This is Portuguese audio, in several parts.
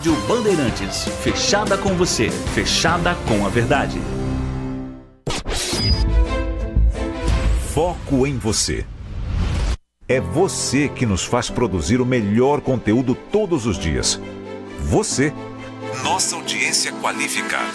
Rádio Bandeirantes, fechada com você, fechada com a verdade. Foco em você. É você que nos faz produzir o melhor conteúdo todos os dias. Você, nossa audiência qualificada.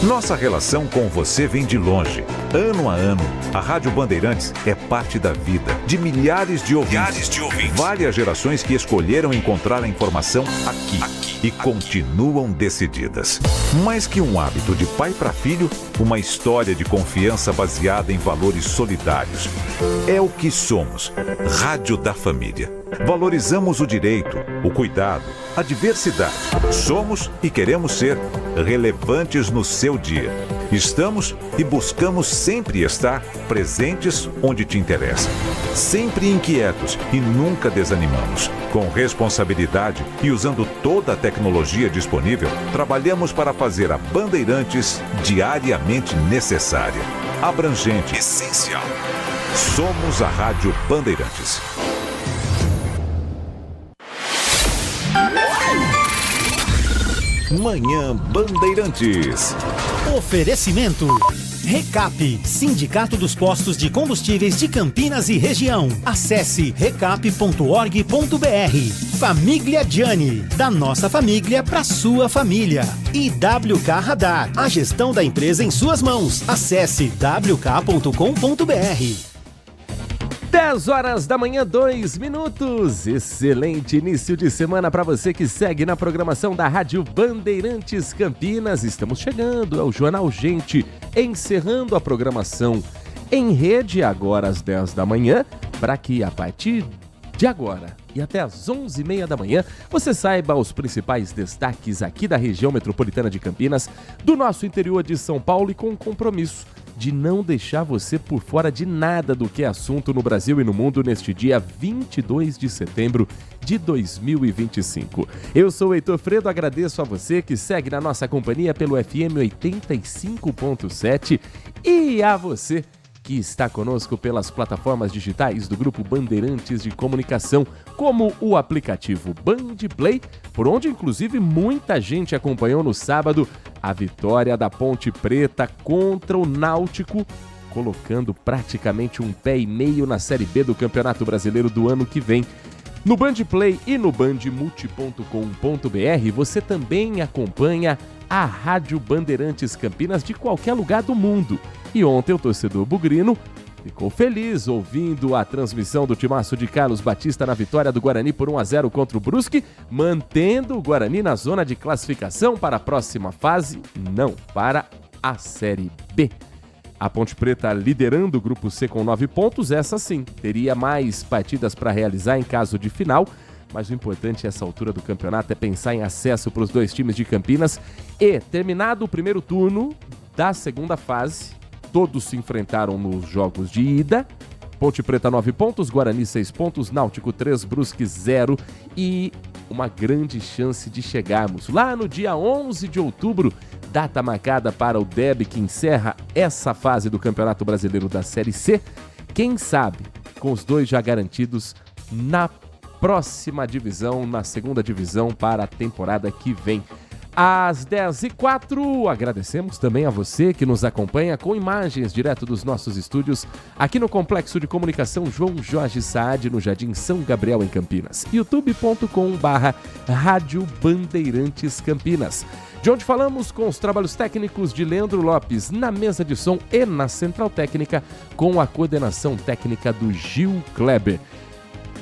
Nossa relação com você vem de longe. Ano a ano, a Rádio Bandeirantes é parte da vida de milhares de ouvintes. Várias gerações que escolheram encontrar a informação aqui e continuam decididas. Mais que um hábito de pai para filho, uma história de confiança baseada em valores solidários. É o que somos. Rádio da Família. Valorizamos o direito, o cuidado, a diversidade. Somos e queremos ser relevantes no seu dia. Estamos e buscamos sempre estar presentes onde te interessa. Sempre inquietos e nunca desanimamos. Com responsabilidade e usando toda a tecnologia disponível, trabalhamos para fazer a Bandeirantes diariamente necessária, abrangente, essencial. Somos a Rádio Bandeirantes. Manhã Bandeirantes. Oferecimento Recap, Sindicato dos Postos de Combustíveis de Campinas e Região. Acesse recap.org.br. Família Gianni, da nossa família para sua família. E WK Radar, a gestão da empresa em suas mãos. Acesse wk.com.br. 10 horas da manhã, 2 minutos. Excelente início de semana para você que segue na programação da Rádio Bandeirantes Campinas. Estamos chegando, é o Jornal Gente, encerrando a programação em rede agora às 10 da manhã, para que a partir de agora e até às 11h30 da manhã você saiba os principais destaques aqui da região metropolitana de Campinas, do nosso interior de São Paulo, e com compromisso de não deixar você por fora de nada do que é assunto no Brasil e no mundo neste dia 22 de setembro de 2025. Eu sou o Heitor Fredo, agradeço a você que segue na nossa companhia pelo FM 85.7 e a você que está conosco pelas plataformas digitais do Grupo Bandeirantes de Comunicação, como o aplicativo Band Play, por onde inclusive muita gente acompanhou no sábado a vitória da Ponte Preta contra o Náutico, colocando praticamente um pé e meio na Série B do Campeonato Brasileiro do ano que vem. No Band Play e no bandmulti.com.br você também acompanha a Rádio Bandeirantes Campinas de qualquer lugar do mundo. E ontem o torcedor bugrino ficou feliz ouvindo a transmissão do timaço de Carlos Batista na vitória do Guarani por 1-0 contra o Brusque, mantendo o Guarani na zona de classificação para a próxima fase, não, para a Série B. A Ponte Preta liderando o Grupo C com 9 pontos, essa sim, teria mais partidas para realizar em caso de final, mas o importante nessa altura do campeonato é pensar em acesso para os dois times de Campinas e, terminado o primeiro turno da segunda fase, todos se enfrentaram nos jogos de ida. Ponte Preta 9 pontos, Guarani 6 pontos, Náutico 3, Brusque 0 e uma grande chance de chegarmos lá no dia 11 de outubro, data marcada para o derby que encerra essa fase do Campeonato Brasileiro da Série C. Quem sabe, com os dois já garantidos na próxima divisão, na segunda divisão para a temporada que vem. Às 10h04, agradecemos também a você que nos acompanha com imagens direto dos nossos estúdios aqui no Complexo de Comunicação João Jorge Saad, no Jardim São Gabriel, em Campinas. youtube.com/Rádio Bandeirantes Campinas, de onde falamos com os trabalhos técnicos de Leandro Lopes na mesa de som e na central técnica, com a coordenação técnica do Gil Kleber.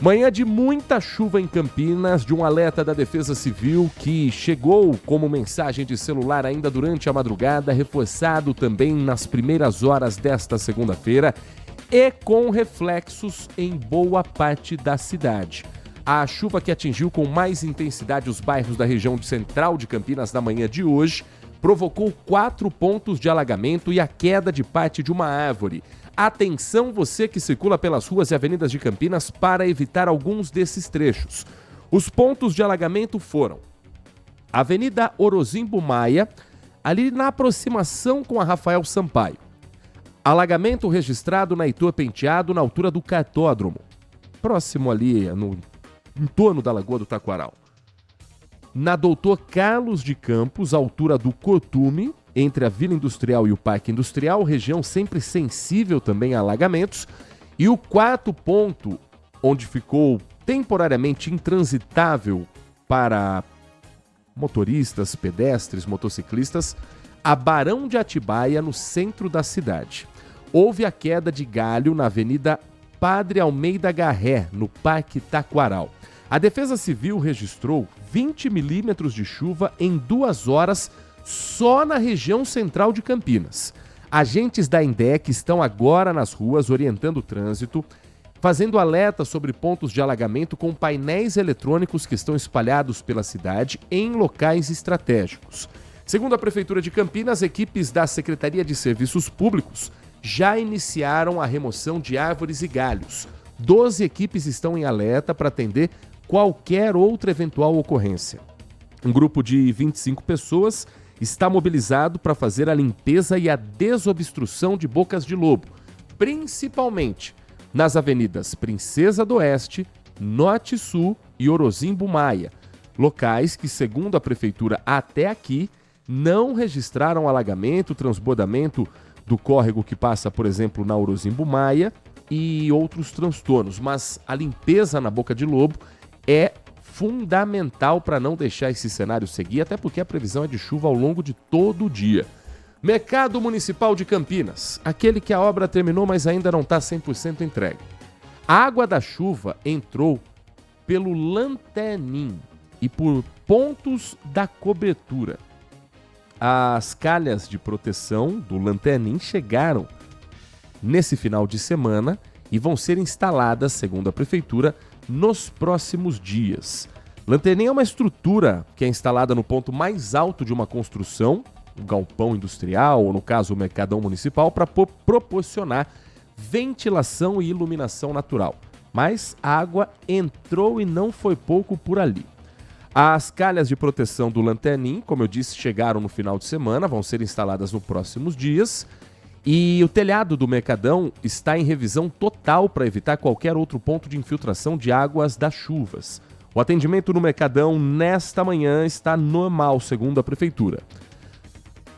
Manhã de muita chuva em Campinas, de um alerta da Defesa Civil que chegou como mensagem de celular ainda durante a madrugada, reforçado também nas primeiras horas desta segunda-feira e com reflexos em boa parte da cidade. A chuva que atingiu com mais intensidade os bairros da região central de Campinas na manhã de hoje provocou 4 pontos de alagamento e a queda de parte de uma árvore. Atenção você que circula pelas ruas e avenidas de Campinas para evitar alguns desses trechos. Os pontos de alagamento foram Avenida Orozimbo Maia, ali na aproximação com a Rafael Sampaio. Alagamento registrado na Heitor Penteado, na altura do Cartódromo, próximo ali, em torno da Lagoa do Taquaral. na Doutor Carlos de Campos, altura do Cotume, entre a Vila Industrial e o Parque Industrial, região sempre sensível também a alagamentos. E o quarto ponto, onde ficou temporariamente intransitável para motoristas, pedestres, motociclistas, a Barão de Atibaia, no centro da cidade. Houve a queda de galho na Avenida Padre Almeida Garré, no Parque Taquaral. A Defesa Civil registrou 20 milímetros de chuva em 2 horas só na região central de Campinas. Agentes da INDEC estão agora nas ruas orientando o trânsito, fazendo alerta sobre pontos de alagamento com painéis eletrônicos que estão espalhados pela cidade em locais estratégicos. Segundo a Prefeitura de Campinas, equipes da Secretaria de Serviços Públicos já iniciaram a remoção de árvores e galhos. 12 equipes estão em alerta para atender qualquer outra eventual ocorrência. Um grupo de 25 pessoas está mobilizado para fazer a limpeza e a desobstrução de bocas de lobo, principalmente nas avenidas Princesa do Oeste, Norte e Sul e Orozimbo Maia, locais que, segundo a Prefeitura até aqui, não registraram alagamento, transbordamento do córrego que passa, por exemplo, na Orozimbo Maia e outros transtornos, mas a limpeza na boca de lobo é fundamental para não deixar esse cenário seguir, até porque a previsão é de chuva ao longo de todo o dia. Mercado Municipal de Campinas, aquele que a obra terminou, mas ainda não está 100% entregue. A água da chuva entrou pelo lanternim e por pontos da cobertura. As calhas de proteção do lanternim chegaram nesse final de semana e vão ser instaladas, segundo a Prefeitura, nos próximos dias. Lanternim é uma estrutura que é instalada no ponto mais alto de uma construção, um galpão industrial, ou no caso o mercadão municipal, para proporcionar ventilação e iluminação natural. Mas a água entrou e não foi pouco por ali. As calhas de proteção do lanternim, como eu disse, chegaram no final de semana, vão ser instaladas nos próximos dias. E o telhado do mercadão está em revisão total para evitar qualquer outro ponto de infiltração de águas das chuvas. O atendimento no mercadão nesta manhã está normal, segundo a Prefeitura.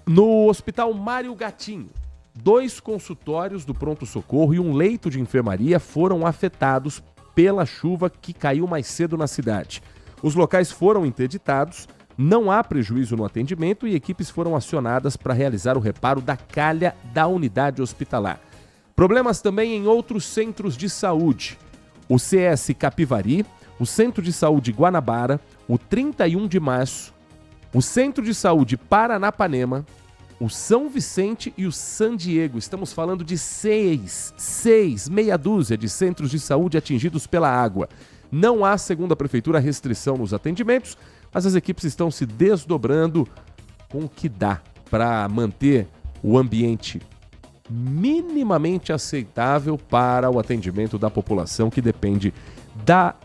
No Hospital Mário Gatinho, 2 consultórios do pronto-socorro e um leito de enfermaria foram afetados pela chuva que caiu mais cedo na cidade. Os locais foram interditados, não há prejuízo no atendimento e equipes foram acionadas para realizar o reparo da calha da unidade hospitalar. Problemas também em outros centros de saúde. O CS Capivari, o Centro de Saúde Guanabara, o 31 de Março, o Centro de Saúde Paranapanema, o São Vicente e o San Diego. Estamos falando de 6, meia dúzia de centros de saúde atingidos pela água. Não há, segundo a Prefeitura, restrição nos atendimentos, mas as equipes estão se desdobrando com o que dá para manter o ambiente minimamente aceitável para o atendimento da população que depende da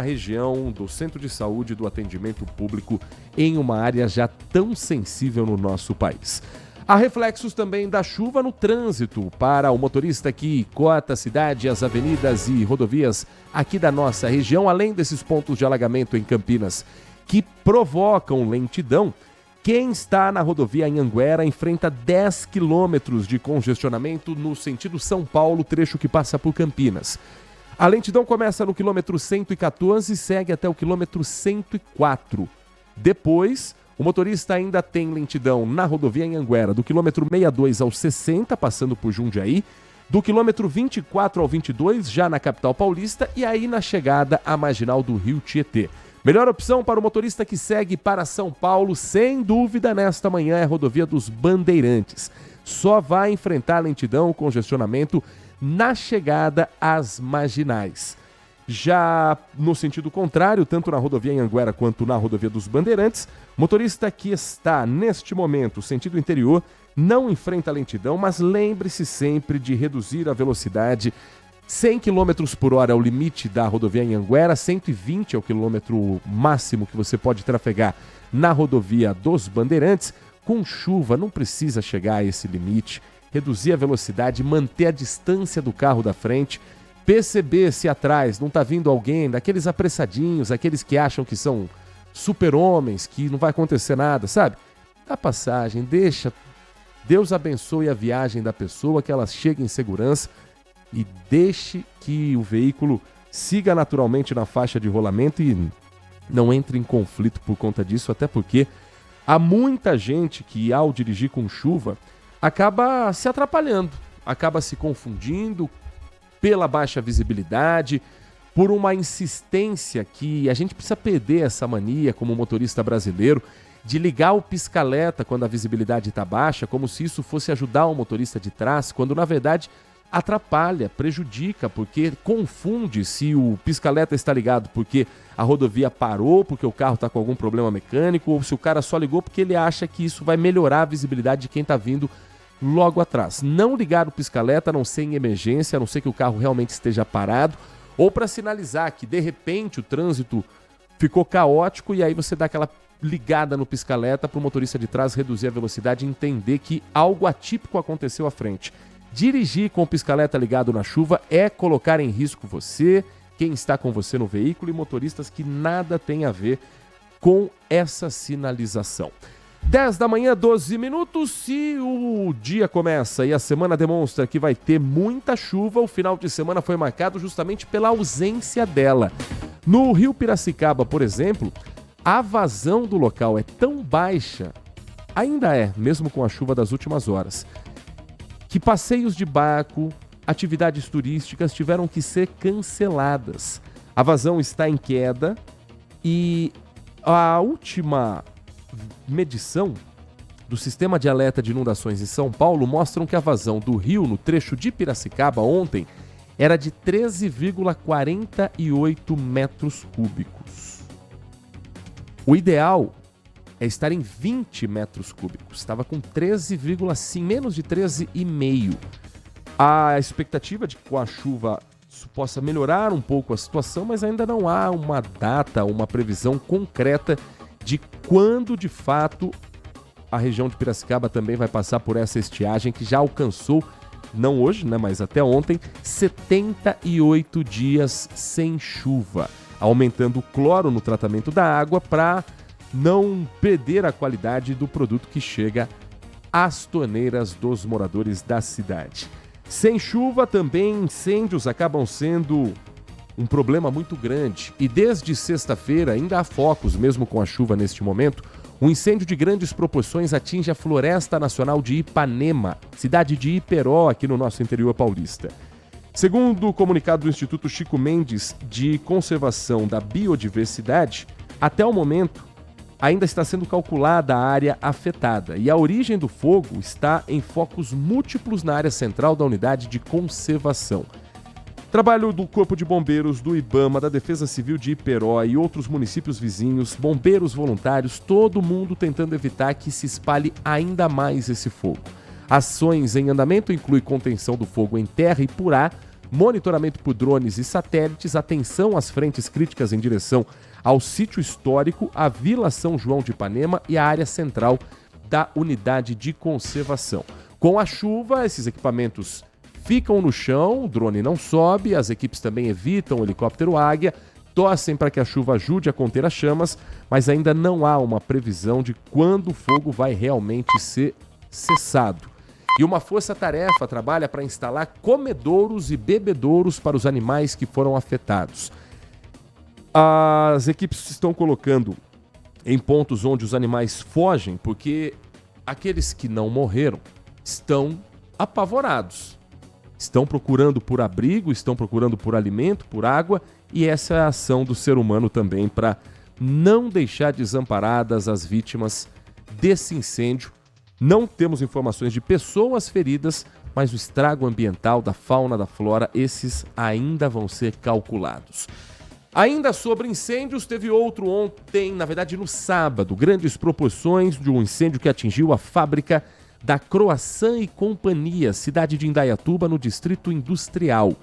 região, do centro de saúde, do atendimento público em uma área já tão sensível no nosso país. Há reflexos também da chuva no trânsito para o motorista que corta a cidade, as avenidas e rodovias aqui da nossa região, além desses pontos de alagamento em Campinas que provocam lentidão. Quem está na rodovia Anhanguera enfrenta 10 quilômetros de congestionamento no sentido São Paulo, trecho que passa por Campinas. A lentidão começa no quilômetro 114 e segue até o quilômetro 104. Depois, o motorista ainda tem lentidão na rodovia Anhanguera, do quilômetro 62 ao 60, passando por Jundiaí, do quilômetro 24 ao 22, já na capital paulista, e aí na chegada à marginal do Rio Tietê. Melhor opção para o motorista que segue para São Paulo, sem dúvida, nesta manhã é a rodovia dos Bandeirantes. Só vai enfrentar lentidão, congestionamento na chegada às marginais. Já no sentido contrário, tanto na rodovia Anhanguera quanto na rodovia dos Bandeirantes, motorista que está neste momento sentido interior não enfrenta lentidão, mas lembre-se sempre de reduzir a velocidade. 100 km por hora é o limite da rodovia Anhanguera, 120 é o quilômetro máximo que você pode trafegar na rodovia dos Bandeirantes. Com chuva não precisa chegar a esse limite, reduzir a velocidade, manter a distância do carro da frente, perceber se atrás não está vindo alguém, daqueles apressadinhos, aqueles que acham que são super-homens, que não vai acontecer nada, sabe? Dá passagem, deixa. Deus abençoe a viagem da pessoa, que ela chegue em segurança e deixe que o veículo siga naturalmente na faixa de rolamento e não entre em conflito por conta disso, até porque há muita gente que, ao dirigir com chuva, acaba se atrapalhando, acaba se confundindo pela baixa visibilidade, por uma insistência que a gente precisa perder essa mania como motorista brasileiro de ligar o pisca-alerta quando a visibilidade está baixa, como se isso fosse ajudar o motorista de trás, quando na verdade atrapalha, prejudica, porque confunde se o pisca-alerta está ligado porque a rodovia parou, porque o carro está com algum problema mecânico, ou se o cara só ligou porque ele acha que isso vai melhorar a visibilidade de quem está vindo logo atrás. Não ligar o pisca-alerta, a não ser em emergência, a não ser que o carro realmente esteja parado, ou para sinalizar que de repente o trânsito ficou caótico e aí você dá aquela ligada no pisca-alerta para o motorista de trás reduzir a velocidade e entender que algo atípico aconteceu à frente. Dirigir com o pisca-alerta ligado na chuva é colocar em risco você, quem está com você no veículo e motoristas que nada tem a ver com essa sinalização. 10 da manhã, 12 minutos, se o dia começa e a semana demonstra que vai ter muita chuva, o final de semana foi marcado justamente pela ausência dela. No Rio Piracicaba, por exemplo, a vazão do local é tão baixa, ainda é, mesmo com a chuva das últimas horas, que passeios de barco, atividades turísticas tiveram que ser canceladas. A vazão está em queda e a última medição do Sistema de Alerta de Inundações em São Paulo mostram que a vazão do rio no trecho de Piracicaba ontem era de 13,48 metros cúbicos. O ideal é estar em 20 metros cúbicos. Estava com 13,5, menos de 13,5. A expectativa de que com a chuva isso possa melhorar um pouco a situação, mas ainda não há uma data, uma previsão concreta de quando, de fato, a região de Piracicaba também vai passar por essa estiagem que já alcançou, não hoje, né, mas até ontem, 78 dias sem chuva, aumentando o cloro no tratamento da água para não perder a qualidade do produto que chega às torneiras dos moradores da cidade. Sem chuva, também incêndios acabam sendo um problema muito grande. E desde sexta-feira ainda há focos, mesmo com a chuva neste momento. Um incêndio de grandes proporções atinge a Floresta Nacional de Ipanema, cidade de Iperó, aqui no nosso interior paulista. Segundo o comunicado do Instituto Chico Mendes de Conservação da Biodiversidade, até o momento ainda está sendo calculada a área afetada e a origem do fogo está em focos múltiplos na área central da unidade de conservação. Trabalho do Corpo de Bombeiros, do IBAMA, da Defesa Civil de Iperó e outros municípios vizinhos, bombeiros voluntários, todo mundo tentando evitar que se espalhe ainda mais esse fogo. Ações em andamento incluem contenção do fogo em terra e por ar, monitoramento por drones e satélites, atenção às frentes críticas em direção ao sítio histórico, a Vila São João de Ipanema e a área central da unidade de conservação. Com a chuva, esses equipamentos ficam no chão, o drone não sobe, as equipes também evitam o helicóptero Águia, torcem para que a chuva ajude a conter as chamas, mas ainda não há uma previsão de quando o fogo vai realmente ser cessado. E uma força-tarefa trabalha para instalar comedouros e bebedouros para os animais que foram afetados. As equipes estão colocando em pontos onde os animais fogem, porque aqueles que não morreram estão apavorados. Estão procurando por abrigo, estão procurando por alimento, por água, e essa é a ação do ser humano também para não deixar desamparadas as vítimas desse incêndio. Não temos informações de pessoas feridas, mas o estrago ambiental da fauna, da flora, esses ainda vão ser calculados. Ainda sobre incêndios, teve outro ontem, na verdade no sábado, grandes proporções de um incêndio que atingiu a fábrica da Croissant e Companhia, cidade de Indaiatuba, no Distrito Industrial.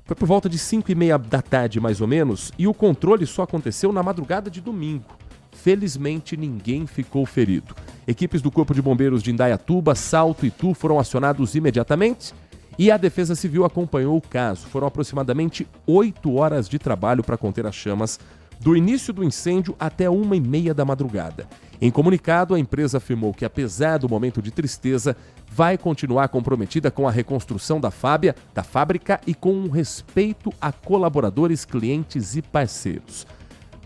Foi por volta de 5h30 da tarde, mais ou menos, e o controle só aconteceu na madrugada de domingo. Felizmente, ninguém ficou ferido. Equipes do Corpo de Bombeiros de Indaiatuba, Salto e Itu foram acionados imediatamente e a Defesa Civil acompanhou o caso. Foram aproximadamente 8 horas de trabalho para conter as chamas, do início do incêndio até 1h30 da madrugada. Em comunicado, a empresa afirmou que, apesar do momento de tristeza, vai continuar comprometida com a reconstrução da fábrica e com um respeito a colaboradores, clientes e parceiros.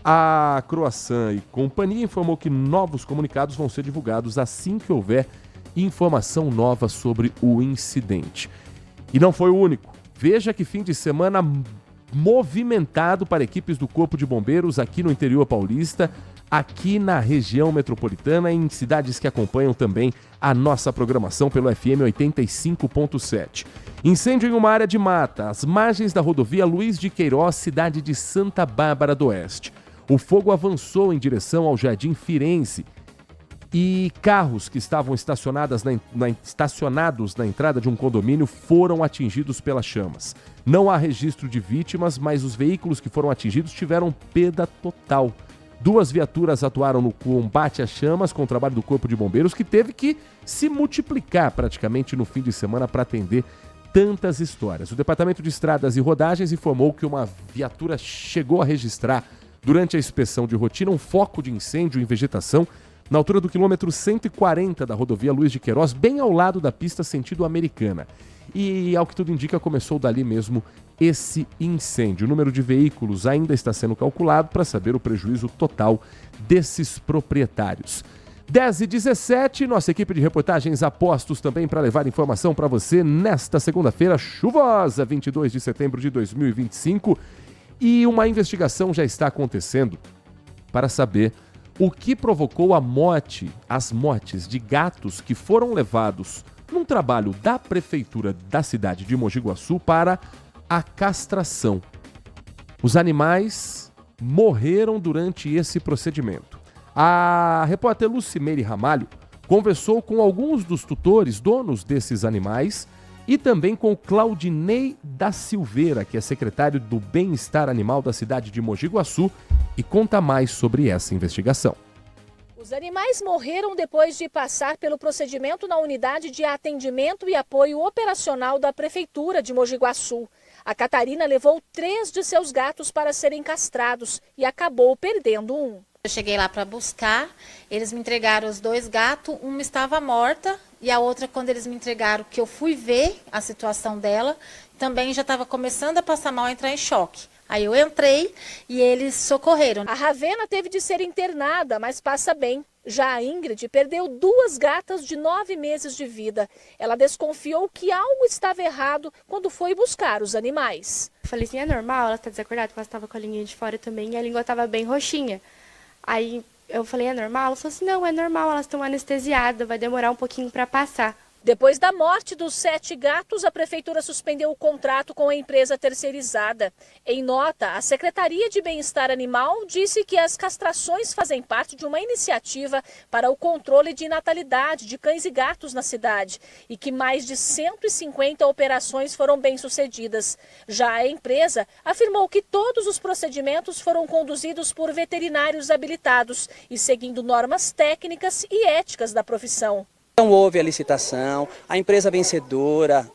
A Croissant e companhia informou que novos comunicados vão ser divulgados assim que houver informação nova sobre o incidente. E não foi o único. Veja que fim de semana movimentado para equipes do Corpo de Bombeiros aqui no interior paulista, aqui na região metropolitana e em cidades que acompanham também a nossa programação pelo FM 85.7. Incêndio em uma área de mata, às margens da rodovia Luiz de Queiroz, cidade de Santa Bárbara do Oeste. O fogo avançou em direção ao Jardim Firenze e carros que estavam estacionados na entrada de um condomínio foram atingidos pelas chamas. Não há registro de vítimas, mas os veículos que foram atingidos tiveram perda total. 2 viaturas atuaram no combate às chamas com o trabalho do Corpo de Bombeiros, que teve que se multiplicar praticamente no fim de semana para atender tantas histórias. O Departamento de Estradas e Rodagens informou que uma viatura chegou a registrar, durante a inspeção de rotina, um foco de incêndio em vegetação na altura do quilômetro 140 da rodovia Luiz de Queiroz, bem ao lado da pista sentido Americana. E, ao que tudo indica, começou dali mesmo esse incêndio. O número de veículos ainda está sendo calculado para saber o prejuízo total desses proprietários. 10h17, nossa equipe de reportagens a postos também para levar informação para você nesta segunda-feira chuvosa, 22 de setembro de 2025. E uma investigação já está acontecendo para saber o que provocou as mortes de gatos que foram levados num trabalho da prefeitura da cidade de Mogi Guaçu para a castração. Os animais morreram durante esse procedimento. A repórter Lucimeire Ramalho conversou com alguns dos tutores, donos desses animais, e também com o Claudinei da Silveira, que é secretário do Bem-Estar Animal da cidade de Mogi Guaçu, e conta mais sobre essa investigação. Os animais morreram depois de passar pelo procedimento na unidade de atendimento e apoio operacional da Prefeitura de Mogi Guaçu. A Catarina levou 3 de seus gatos para serem castrados e acabou perdendo um. Eu cheguei lá para buscar, eles me entregaram os 2 gatos, uma estava morta e a outra, quando eles me entregaram, que eu fui ver a situação dela, também já estava começando a passar mal, a entrar em choque. Aí eu entrei e eles socorreram. A Ravena teve de ser internada, mas passa bem. Já a Ingrid perdeu 2 gatas de 9 meses de vida. Ela desconfiou que algo estava errado quando foi buscar os animais. Eu falei assim, é normal ela estar desacordada, porque ela estava com a linha de fora também e a língua estava bem roxinha. Aí eu falei, é normal? Ela falou assim, não, é normal, elas estão anestesiadas, vai demorar um pouquinho para passar. Depois da morte dos 7 gatos, a Prefeitura suspendeu o contrato com a empresa terceirizada. Em nota, a Secretaria de Bem-Estar Animal disse que as castrações fazem parte de uma iniciativa para o controle de natalidade de cães e gatos na cidade e que mais de 150 operações foram bem-sucedidas. Já a empresa afirmou que todos os procedimentos foram conduzidos por veterinários habilitados e seguindo normas técnicas e éticas da profissão. Então houve a licitação, a empresa vencedora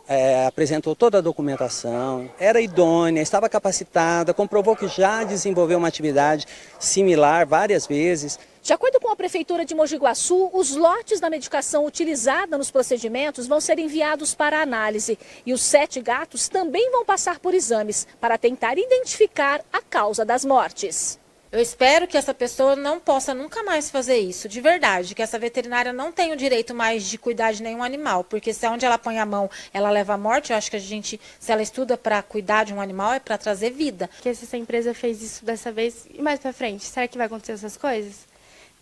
apresentou toda a documentação, era idônea, estava capacitada, comprovou que já desenvolveu uma atividade similar várias vezes. De acordo com a Prefeitura de Mogi Guaçu, os lotes da medicação utilizada nos procedimentos vão ser enviados para análise e os 7 gatos também vão passar por exames para tentar identificar a causa das mortes. Eu espero que essa pessoa não possa nunca mais fazer isso, de verdade, que essa veterinária não tenha o direito mais de cuidar de nenhum animal, porque se onde ela põe a mão, ela leva a morte, eu acho que se ela estuda para cuidar de um animal, é para trazer vida. Que essa empresa fez isso dessa vez e mais para frente, será que vai acontecer essas coisas?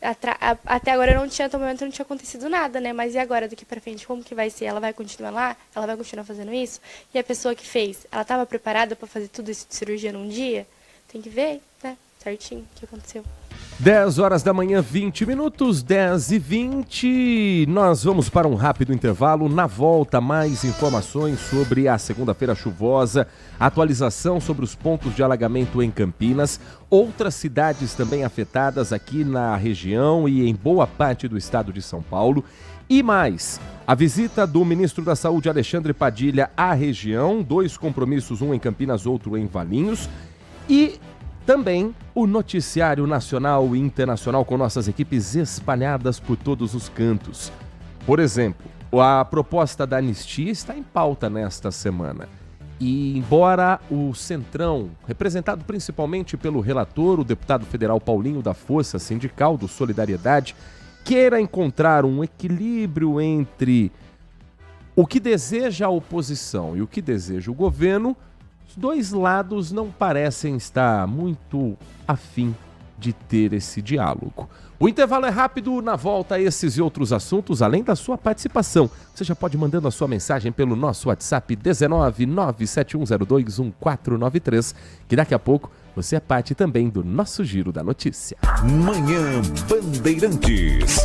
Até agora até o momento não tinha acontecido nada, né? Mas e agora, daqui para frente, como que vai ser? Ela vai continuar lá? Ela vai continuar fazendo isso? E a pessoa que fez, ela estava preparada para fazer tudo isso de cirurgia num dia? Tem que ver, né? Certinho o que aconteceu. 10 horas da manhã, 20 minutos, 10h20. Nós vamos para um rápido intervalo. Na volta, mais informações sobre a segunda-feira chuvosa, atualização sobre os pontos de alagamento em Campinas, outras cidades também afetadas aqui na região e em boa parte do estado de São Paulo. E mais, a visita do ministro da Saúde, Alexandre Padilha, à região, 2 compromissos, um em Campinas, outro em Valinhos. E Também o noticiário nacional e internacional com nossas equipes espalhadas por todos os cantos. Por exemplo, a proposta da anistia está em pauta nesta semana. E embora o Centrão, representado principalmente pelo relator, o deputado federal Paulinho da Força Sindical do Solidariedade, queira encontrar um equilíbrio entre o que deseja a oposição e o que deseja o governo, os dois lados não parecem estar muito afim de ter esse diálogo. O intervalo é rápido, na volta a esses e outros assuntos, além da sua participação. Você já pode ir mandando a sua mensagem pelo nosso WhatsApp 19 97102 1493, que daqui a pouco você é parte também do nosso Giro da Notícia. Manhã Bandeirantes.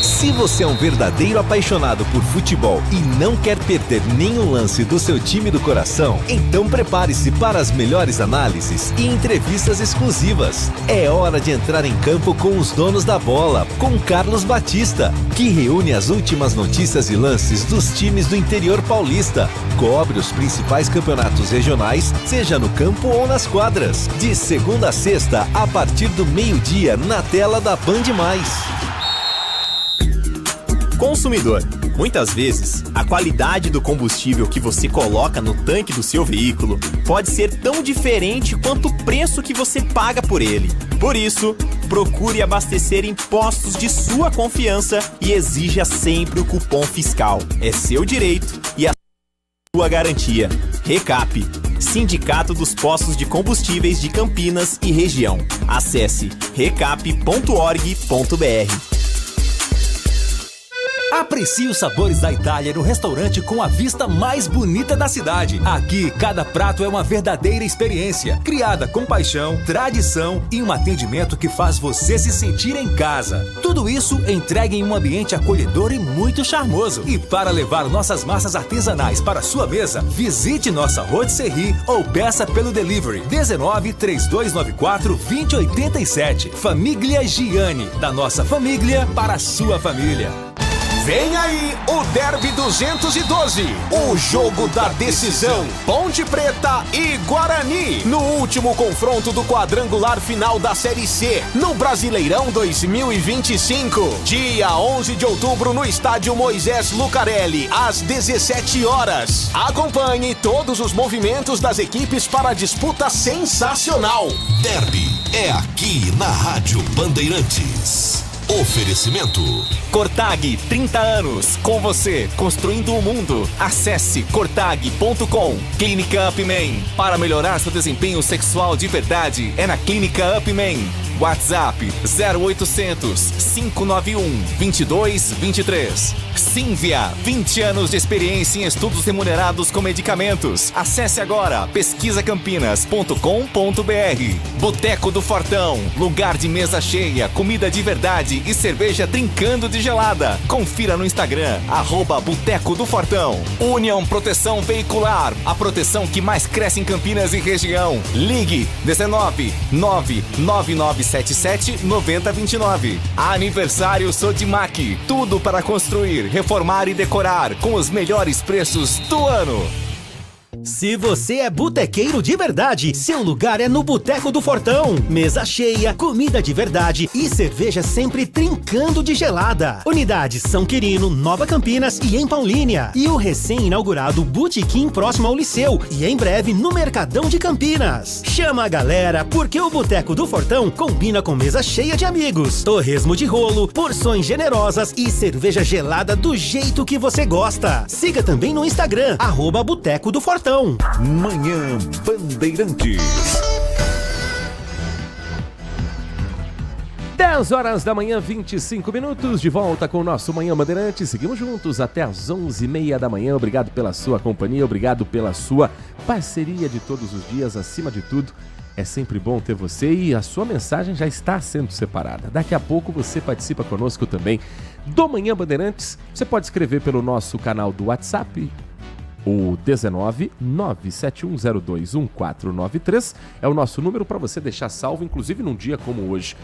Se você é um verdadeiro apaixonado por futebol e não quer perder nenhum lance do seu time do coração, então prepare-se para as melhores análises e entrevistas exclusivas. É hora de entrar em campo com os donos da bola, com Carlos Batista, que reúne as últimas notícias e lances dos times do interior paulista. Cobre os principais campeonatos regionais, seja no campo ou nas quadras. De segunda a sexta, a partir do meio-dia, na tela da Band+. Consumidor. Muitas vezes, a qualidade do combustível que você coloca no tanque do seu veículo pode ser tão diferente quanto o preço que você paga por ele. Por isso, procure abastecer em postos de sua confiança e exija sempre o cupom fiscal. É seu direito e a sua garantia. Recap, Sindicato dos Postos de Combustíveis de Campinas e Região. Acesse recap.org.br. Aprecie os sabores da Itália no restaurante com a vista mais bonita da cidade. Aqui, cada prato é uma verdadeira experiência, criada com paixão, tradição e um atendimento que faz você se sentir em casa. Tudo isso entregue em um ambiente acolhedor e muito charmoso. E para levar nossas massas artesanais para sua mesa, visite nossa rotisserie ou peça pelo delivery 19 3294 2087. Família Giani, da nossa família para a sua família. Vem aí o Derby 212, o jogo da decisão. Ponte Preta e Guarani, no último confronto do quadrangular final da Série C, no Brasileirão 2025. Dia 11 de outubro no estádio Moisés Lucarelli, às 17 horas. Acompanhe todos os movimentos das equipes para a disputa sensacional. Derby é aqui na Rádio Bandeirantes. Oferecimento Cortag, 30 anos, com você, construindo o mundo. Acesse cortag.com. Clínica Upman, para melhorar seu desempenho sexual de verdade, é na Clínica Upman. WhatsApp 0800 591 2223. Sínvia, 20 anos de experiência em estudos remunerados com medicamentos. Acesse agora pesquisacampinas.com.br. Boteco do Fortão, lugar de mesa cheia, comida de verdade e cerveja trincando de gelada. Confira no Instagram, @Boteco do Fortão. União Proteção Veicular, a proteção que mais cresce em Campinas e região. Ligue 19 99977 9029. Aniversário Sodimac, tudo para construir, reformar e decorar com os melhores preços do ano. Se você é botequeiro de verdade, seu lugar é no Boteco do Fortão. Mesa cheia, comida de verdade e cerveja sempre trincando de gelada. Unidades São Quirino, Nova Campinas e em Paulínia. E o recém-inaugurado Botequim próximo ao Liceu e em breve no Mercadão de Campinas. Chama a galera, porque o Boteco do Fortão combina com mesa cheia de amigos, torresmo de rolo, porções generosas e cerveja gelada do jeito que você gosta. Siga também no Instagram, @Boteco do Fortão. Manhã Bandeirantes. 10 horas da manhã, 25 minutos, de volta com o nosso Manhã Bandeirantes. Seguimos juntos até as 11h30 da manhã. Obrigado pela sua companhia, obrigado pela sua parceria de todos os dias. Acima de tudo, é sempre bom ter você e a sua mensagem já está sendo separada. Daqui a pouco você participa conosco também do Manhã Bandeirantes. Você pode escrever pelo nosso canal do WhatsApp, o 19 97102 1493 é o nosso número para você deixar salvo, inclusive num dia como hoje.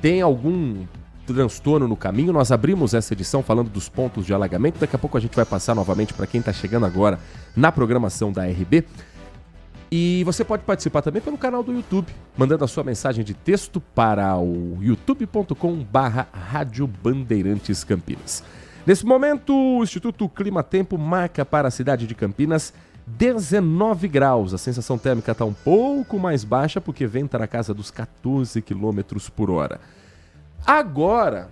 Tem algum transtorno no caminho? Nós abrimos essa edição falando dos pontos de alagamento. Daqui a pouco a gente vai passar novamente para quem está chegando agora na programação da RB. E você pode participar também pelo canal do YouTube, mandando a sua mensagem de texto para o youtube.com/Rádio Bandeirantes Campinas. Nesse momento, o Instituto Clima Tempo marca para a cidade de Campinas 19 graus. A sensação térmica está um pouco mais baixa porque venta na casa dos 14 km por hora. Agora,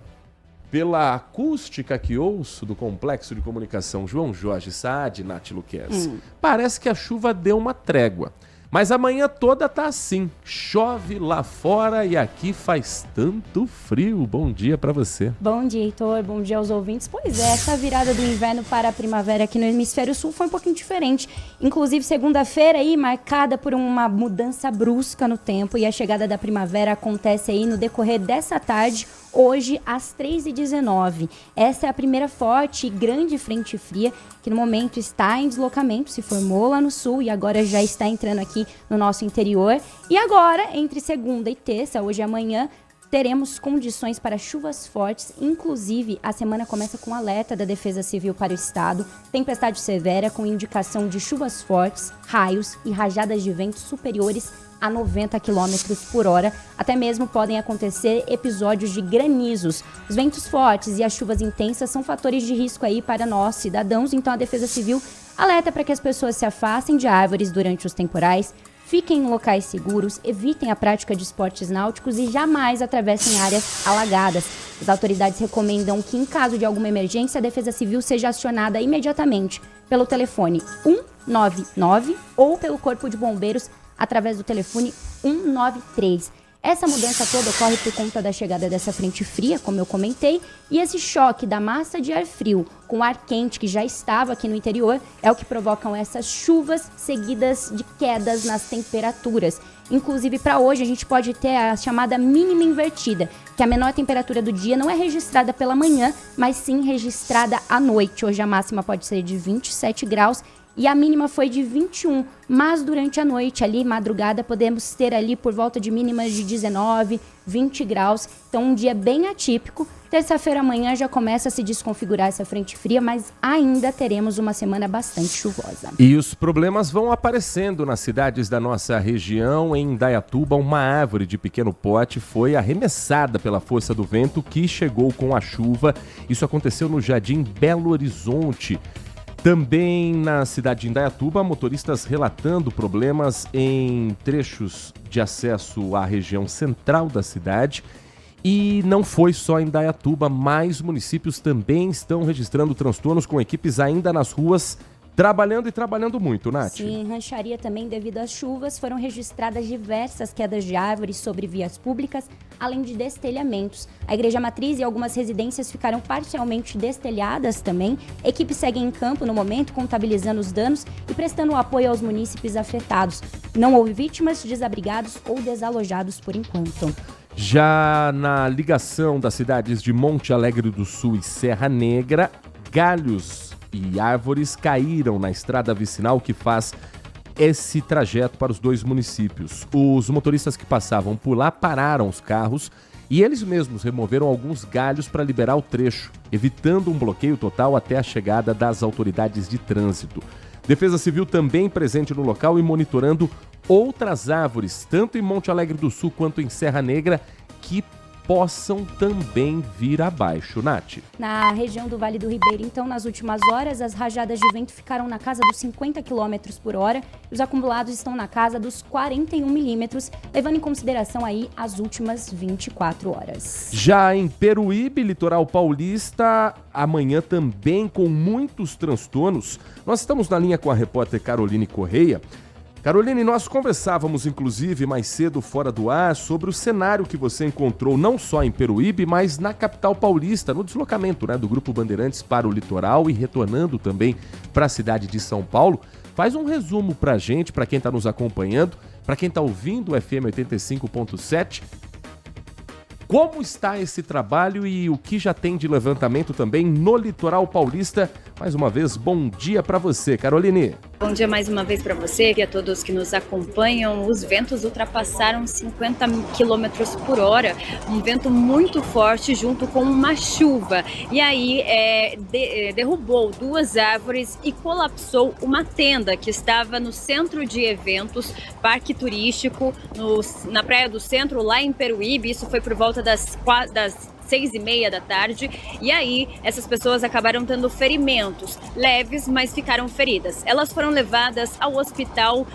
pela acústica que ouço do Complexo de Comunicação João Jorge Saad, Nath Luquez, parece que a chuva deu uma trégua. Mas amanhã toda tá assim, chove lá fora e aqui faz tanto frio. Bom dia para você. Bom dia, Heitor. Bom dia aos ouvintes. Pois é, essa virada do inverno para a primavera aqui no Hemisfério Sul foi um pouquinho diferente. Inclusive, segunda-feira aí marcada por uma mudança brusca no tempo e a chegada da primavera acontece aí no decorrer dessa tarde, hoje às 3h19. Essa é a primeira forte e grande frente fria que no momento está em deslocamento, se formou lá no sul e agora já está entrando aqui no nosso interior. E agora, entre segunda e terça, hoje e amanhã, teremos condições para chuvas fortes. Inclusive, a semana começa com alerta da Defesa Civil para o estado, tempestade severa com indicação de chuvas fortes, raios e rajadas de vento superiores a 90 km por hora. Até mesmo podem acontecer episódios de granizos. Os ventos fortes e as chuvas intensas são fatores de risco aí para nós, cidadãos. Então a Defesa Civil alerta para que as pessoas se afastem de árvores durante os temporais, fiquem em locais seguros, evitem a prática de esportes náuticos e jamais atravessem áreas alagadas. As autoridades recomendam que, em caso de alguma emergência, a Defesa Civil seja acionada imediatamente pelo telefone 199 ou pelo Corpo de Bombeiros através do telefone 193. Essa mudança toda ocorre por conta da chegada dessa frente fria, como eu comentei, e esse choque da massa de ar frio com ar quente que já estava aqui no interior é o que provocam essas chuvas seguidas de quedas nas temperaturas. Inclusive, para hoje, a gente pode ter a chamada mínima invertida, que a menor temperatura do dia não é registrada pela manhã, mas sim registrada à noite. Hoje a máxima pode ser de 27 graus e a mínima foi de 21, mas durante a noite, ali, madrugada, podemos ter ali por volta de mínimas de 19, 20 graus. Então, um dia bem atípico. Terça-feira amanhã já começa a se desconfigurar essa frente fria, mas ainda teremos uma semana bastante chuvosa. E os problemas vão aparecendo nas cidades da nossa região. Em Indaiatuba, uma árvore de pequeno porte foi arremessada pela força do vento que chegou com a chuva. Isso aconteceu no Jardim Belo Horizonte. Também na cidade de Indaiatuba, motoristas relatando problemas em trechos de acesso à região central da cidade. E não foi só em Indaiatuba, mais municípios também estão registrando transtornos com equipes ainda nas ruas, trabalhando e trabalhando muito, Nath. Sim, em Rancharia também, devido às chuvas, foram registradas diversas quedas de árvores sobre vias públicas, além de destelhamentos. A Igreja Matriz e algumas residências ficaram parcialmente destelhadas também. Equipes seguem em campo no momento, contabilizando os danos e prestando apoio aos munícipes afetados. Não houve vítimas, desabrigados ou desalojados por enquanto. Já na ligação das cidades de Monte Alegre do Sul e Serra Negra, galhos e árvores caíram na estrada vicinal que faz esse trajeto para os dois municípios. Os motoristas que passavam por lá pararam os carros e eles mesmos removeram alguns galhos para liberar o trecho, evitando um bloqueio total até a chegada das autoridades de trânsito. Defesa Civil também presente no local e monitorando outras árvores, tanto em Monte Alegre do Sul quanto em Serra Negra, que possam também vir abaixo, Nath. Na região do Vale do Ribeiro, então, nas últimas horas, as rajadas de vento ficaram na casa dos 50 km por hora e os acumulados estão na casa dos 41 milímetros, levando em consideração aí as últimas 24 horas. Já em Peruíbe, litoral paulista, amanhã também com muitos transtornos. Nós estamos na linha com a repórter Caroline Correia. Caroline, nós conversávamos, inclusive, mais cedo fora do ar, sobre o cenário que você encontrou não só em Peruíbe, mas na capital paulista, no deslocamento, né, do Grupo Bandeirantes para o litoral e retornando também para a cidade de São Paulo. Faz um resumo para a gente, para quem está nos acompanhando, para quem está ouvindo o FM 85.7. Como está esse trabalho e o que já tem de levantamento também no litoral paulista? Mais uma vez, bom dia para você, Caroline. Bom dia mais uma vez para você e a todos que nos acompanham. Os ventos ultrapassaram 50 km por hora, um vento muito forte junto com uma chuva. E aí derrubou 2 árvores e colapsou uma tenda que estava no centro de eventos, parque turístico, na Praia do Centro, lá em Peruíbe. Isso foi por volta das 6h30 da tarde, e aí essas pessoas acabaram tendo ferimentos leves, mas ficaram feridas. Elas foram levadas ao hospital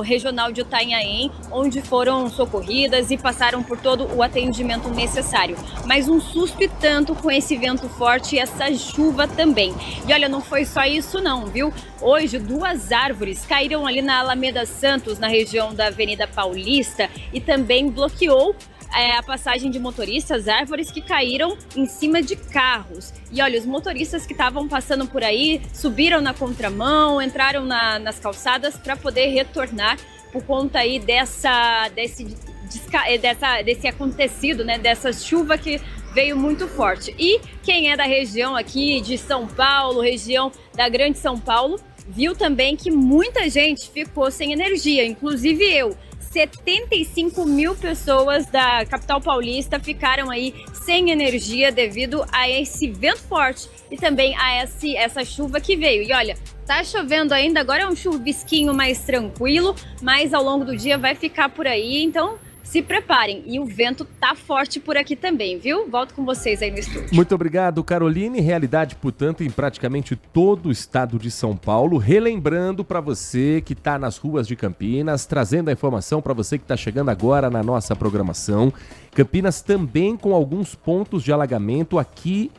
regional de Itanhaém, onde foram socorridas e passaram por todo o atendimento necessário. Mas um susto e tanto com esse vento forte e essa chuva também. E olha, não foi só isso não, viu? Hoje 2 árvores caíram ali na Alameda Santos, na região da Avenida Paulista, e também bloqueou a passagem de motoristas, árvores que caíram em cima de carros. E olha, os motoristas que estavam passando por aí subiram na contramão, entraram nas calçadas para poder retornar por conta aí desse acontecido, né? Dessa chuva que veio muito forte. E quem é da região aqui de São Paulo, região da Grande São Paulo, viu também que muita gente ficou sem energia, inclusive eu. 75 mil pessoas da capital paulista ficaram aí sem energia devido a esse vento forte e também a essa chuva que veio. E olha, tá chovendo ainda, agora é um chuvisquinho mais tranquilo, mas ao longo do dia vai ficar por aí, então se preparem. E o vento tá forte por aqui também, viu? Volto com vocês aí no estúdio. Muito obrigado, Caroline. Realidade, portanto, em praticamente todo o estado de São Paulo. Relembrando para você que tá nas ruas de Campinas, trazendo a informação para você que tá chegando agora na nossa programação. Campinas também com alguns pontos de alagamento aqui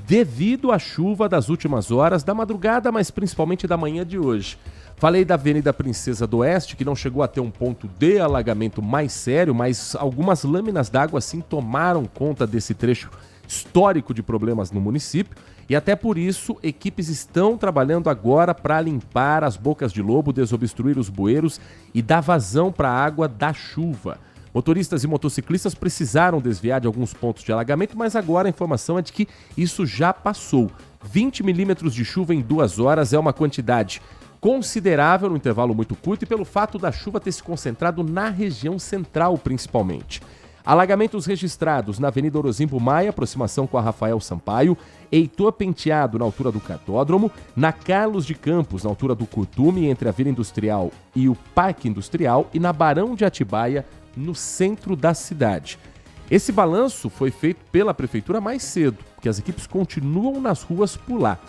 devido à chuva das últimas horas, da madrugada, mas principalmente da manhã de hoje. Falei da Avenida Princesa do Oeste, que não chegou a ter um ponto de alagamento mais sério, mas algumas lâminas d'água sim tomaram conta desse trecho histórico de problemas no município. E até por isso, equipes estão trabalhando agora para limpar as bocas de lobo, desobstruir os bueiros e dar vazão para a água da chuva. Motoristas e motociclistas precisaram desviar de alguns pontos de alagamento, mas agora a informação é de que isso já passou. 20 milímetros de chuva em 2 horas é uma quantidade considerável no intervalo muito curto e pelo fato da chuva ter se concentrado na região central principalmente. Alagamentos registrados na Avenida Orozimbo Maia, aproximação com a Rafael Sampaio, Heitor Penteado na altura do Cartódromo, na Carlos de Campos na altura do Curtume, entre a Vila Industrial e o Parque Industrial, e na Barão de Atibaia, no centro da cidade. Esse balanço foi feito pela Prefeitura mais cedo, porque as equipes continuam nas ruas por lá.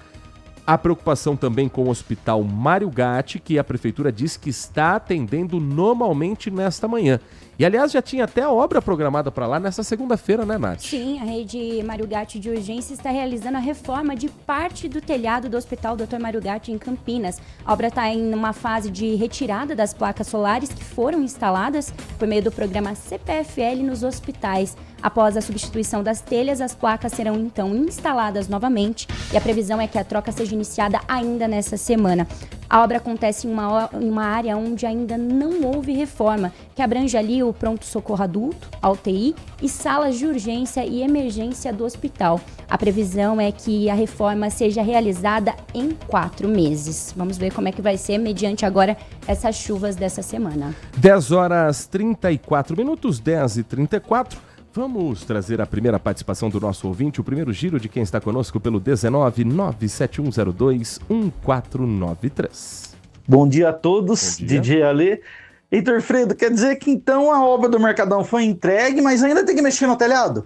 Há preocupação também com o Hospital Mário Gatti, que a Prefeitura diz que está atendendo normalmente nesta manhã. E, aliás, já tinha até a obra programada para lá nessa segunda-feira, né, Nath? Sim, a rede Mário Gatti de urgência está realizando a reforma de parte do telhado do Hospital Dr. Mário Gatti em Campinas. A obra está em uma fase de retirada das placas solares que foram instaladas por meio do programa CPFL nos hospitais. Após a substituição das telhas, as placas serão então instaladas novamente e a previsão é que a troca seja iniciada ainda nessa semana. A obra acontece em uma área onde ainda não houve reforma, que abrange ali o pronto-socorro adulto, a UTI e salas de urgência e emergência do hospital. A previsão é que a reforma seja realizada em 4 meses. Vamos ver como é que vai ser mediante agora essas chuvas dessa semana. 10h34, 10h34. Vamos trazer a primeira participação do nosso ouvinte, o primeiro giro de quem está conosco pelo 19971021493. Bom dia a todos, Bom dia. DJ Ale. Heitor Fredo, quer dizer que então a obra do Mercadão foi entregue, mas ainda tem que mexer no telhado?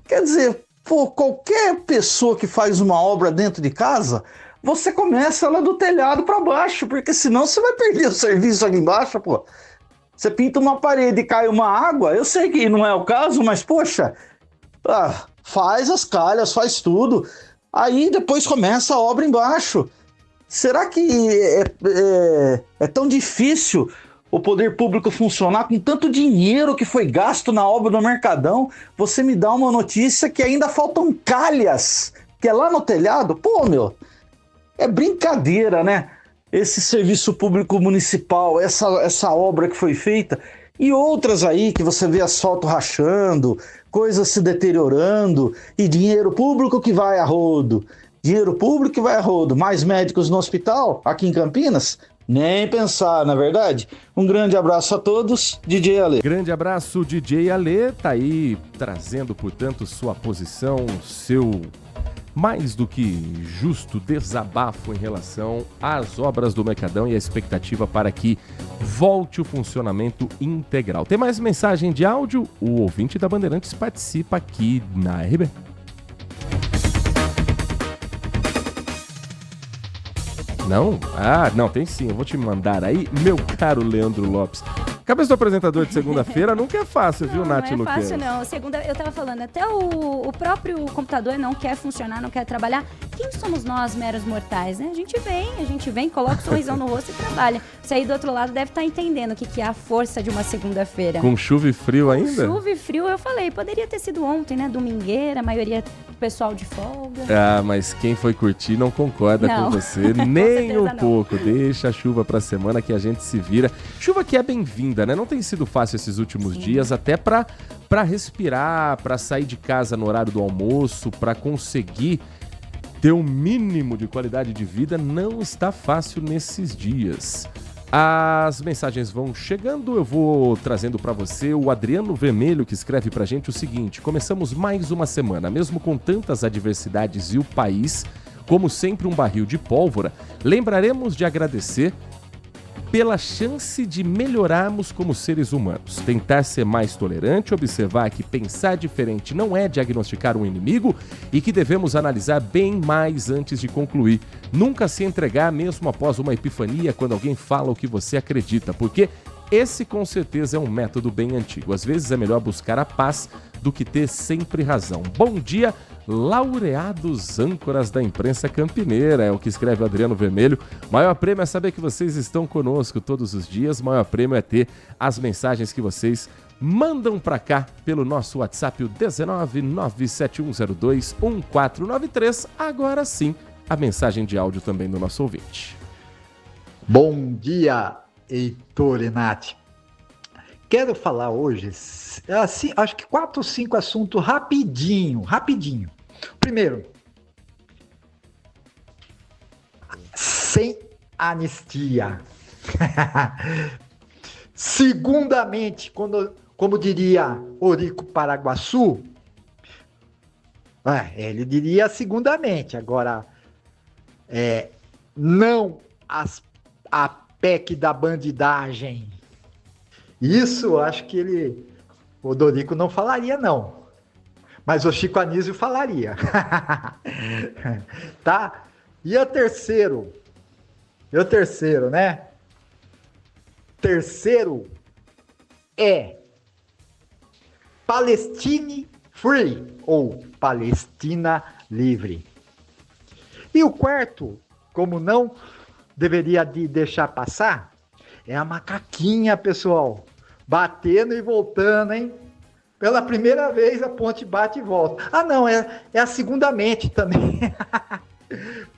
Quer dizer, pô, qualquer pessoa que faz uma obra dentro de casa, você começa lá do telhado para baixo, porque senão você vai perder o serviço aqui embaixo, pô. Você pinta uma parede e cai uma água, eu sei que não é o caso, mas poxa, faz as calhas, faz tudo, aí depois começa a obra embaixo. Será que é tão difícil o poder público funcionar com tanto dinheiro que foi gasto na obra do Mercadão? Você me dá uma notícia que ainda faltam calhas, que é lá no telhado? Pô, meu, é brincadeira, né? Esse serviço público municipal, essa obra que foi feita, e outras aí que você vê asfalto rachando, coisas se deteriorando, e dinheiro público que vai a rodo. Dinheiro público que vai a rodo, mais médicos no hospital, aqui em Campinas? Nem pensar, na verdade. Um grande abraço a todos, DJ Ale. Grande abraço, DJ Ale. Tá aí trazendo, portanto, sua posição, seu mais do que justo desabafo em relação às obras do Mercadão e a expectativa para que volte o funcionamento integral. Tem mais mensagem de áudio? O ouvinte da Bandeirantes participa aqui na RB. Não? Ah, não, tem sim. Eu vou te mandar aí, meu caro Leandro Lopes. Cabeça do apresentador de segunda-feira nunca é fácil, viu, Nath Luquez? Não é fácil, não. Segunda, eu tava falando, até o próprio computador não quer funcionar, não quer trabalhar. Quem somos nós, meros mortais, né? A gente vem, coloca o sorrisão no rosto e trabalha. Você aí do outro lado deve estar entendendo o que é a força de uma segunda-feira. Com chuva e frio ainda? Com chuva e frio, eu falei, poderia ter sido ontem, né? Domingueira, a maioria do pessoal de folga. Ah, mas quem foi curtir não concorda com você, nem um pouco. Deixa a chuva pra semana que a gente se vira. Chuva que é bem-vinda, né? Não tem sido fácil esses últimos dias, até pra respirar, pra sair de casa no horário do almoço, pra conseguir ter um mínimo de qualidade de vida, não está fácil nesses dias. As mensagens vão chegando, eu vou trazendo para você o Adriano Vermelho, que escreve pra gente o seguinte: começamos mais uma semana, mesmo com tantas adversidades e o país, como sempre, um barril de pólvora, lembraremos de agradecer pela chance de melhorarmos como seres humanos. Tentar ser mais tolerante, observar que pensar diferente não é diagnosticar um inimigo e que devemos analisar bem mais antes de concluir. Nunca se entregar mesmo após uma epifania quando alguém fala o que você acredita, porque esse com certeza é um método bem antigo. Às vezes é melhor buscar a paz do que ter sempre razão. Bom dia, laureados âncoras da imprensa campineira, é o que escreve o Adriano Vermelho. Maior prêmio é saber que vocês estão conosco todos os dias, maior prêmio é ter as mensagens que vocês mandam pra cá pelo nosso WhatsApp, o 19971021493. Agora sim, a mensagem de áudio também do nosso ouvinte. Bom dia, Heitor e Nath. Quero falar hoje, assim, acho que 4 ou 5 assuntos rapidinho. Primeiro, sem anistia. Segundamente, como diria Orico Paraguaçu, ele diria segundamente. Agora, não a PEC da bandidagem. Isso, acho que o Dorico não falaria, não. Mas o Chico Anísio falaria. Tá? E o terceiro, né? Terceiro é Palestine Free, ou Palestina Livre. E o quarto, como não deveria deixar passar, é a macaquinha, pessoal. Batendo e voltando, hein? Pela primeira vez a ponte bate e volta. Ah, não, é a segundamente também.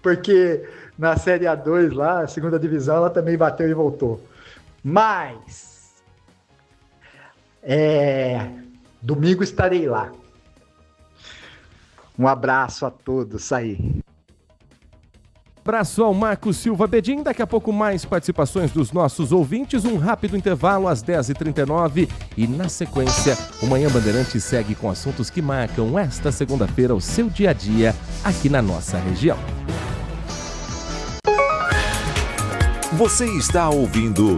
Porque na Série A2 lá, a segunda divisão, ela também bateu e voltou. Mas, domingo estarei lá. Um abraço a todos aí. Abraço ao Marcos Silva Bedin, daqui a pouco mais participações dos nossos ouvintes, um rápido intervalo às 10h39 e na sequência o Manhã Bandeirantes segue com assuntos que marcam esta segunda-feira o seu dia a dia aqui na nossa região. Você está ouvindo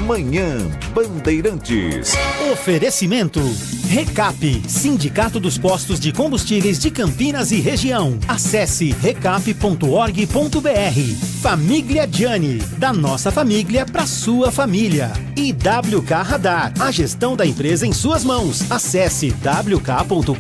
Manhã Bandeirantes. Oferecimento Recap, Sindicato dos Postos de Combustíveis de Campinas e Região. Acesse recap.org.br. Família Gianni, da nossa família para sua família. E WK Radar, a gestão da empresa em suas mãos. Acesse wk.com.br.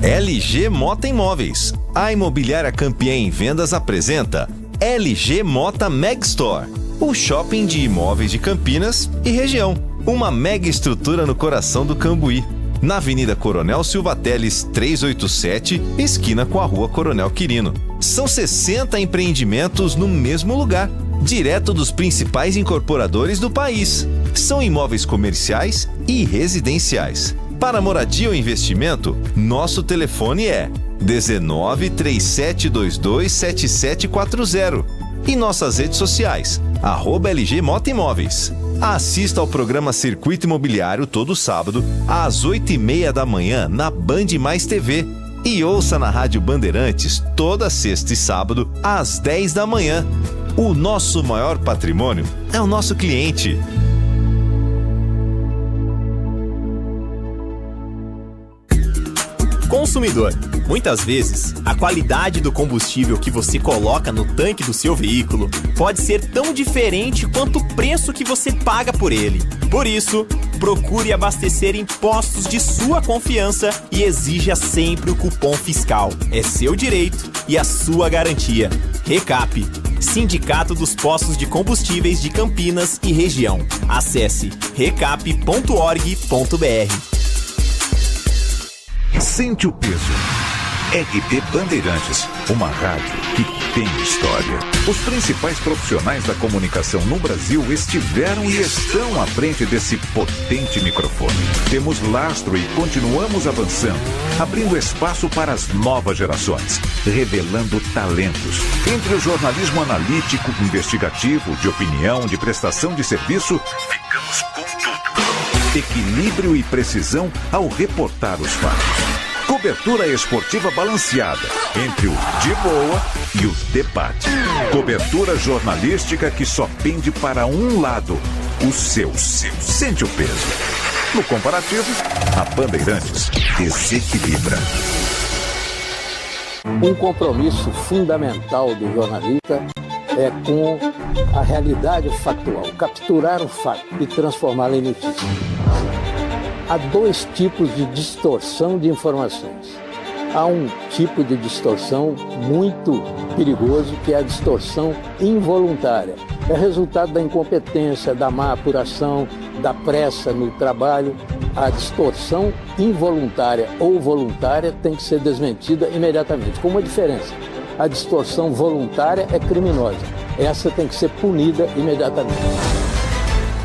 LG Mota Imóveis. A Imobiliária Campiã em Vendas apresenta LG Mota Meg Store, o shopping de imóveis de Campinas e região. Uma mega estrutura no coração do Cambuí, na Avenida Coronel Silva Teles 387, esquina com a Rua Coronel Quirino. São 60 empreendimentos no mesmo lugar, direto dos principais incorporadores do país. São imóveis comerciais e residenciais. Para moradia ou investimento, nosso telefone é 19 3722 7740 e nossas redes sociais, @LG Mota Imóveis. Assista ao programa Circuito Imobiliário todo sábado, às 8h30 da manhã, na Band Mais TV. E ouça na Rádio Bandeirantes toda sexta e sábado, às 10 da manhã. O nosso maior patrimônio é o nosso cliente. Consumidor, muitas vezes, a qualidade do combustível que você coloca no tanque do seu veículo pode ser tão diferente quanto o preço que você paga por ele. Por isso, procure abastecer em postos de sua confiança e exija sempre o cupom fiscal. É seu direito e a sua garantia. Recap, Sindicato dos Postos de Combustíveis de Campinas e Região. Acesse recap.org.br. Sente o peso. RP Bandeirantes, uma rádio que tem história. Os principais profissionais da comunicação no Brasil estiveram e estão à frente desse potente microfone. Temos lastro e continuamos avançando, abrindo espaço para as novas gerações, revelando talentos. Entre o jornalismo analítico, investigativo, de opinião, de prestação de serviço, ficamos com tudo. Equilíbrio e precisão ao reportar os fatos. Cobertura esportiva balanceada entre o de boa e o debate. Cobertura jornalística que só pende para um lado, o seu. Sente o peso. No comparativo, a Bandeirantes desequilibra. Um compromisso fundamental do jornalista é com a realidade factual, capturar o fato e transformá-lo em notícia. Há dois tipos de distorção de informações. Há um tipo de distorção muito perigoso, que é a distorção involuntária. É resultado da incompetência, da má apuração, da pressa no trabalho. A distorção involuntária ou voluntária tem que ser desmentida imediatamente, com uma diferença. A distorção voluntária é criminosa. Essa tem que ser punida imediatamente.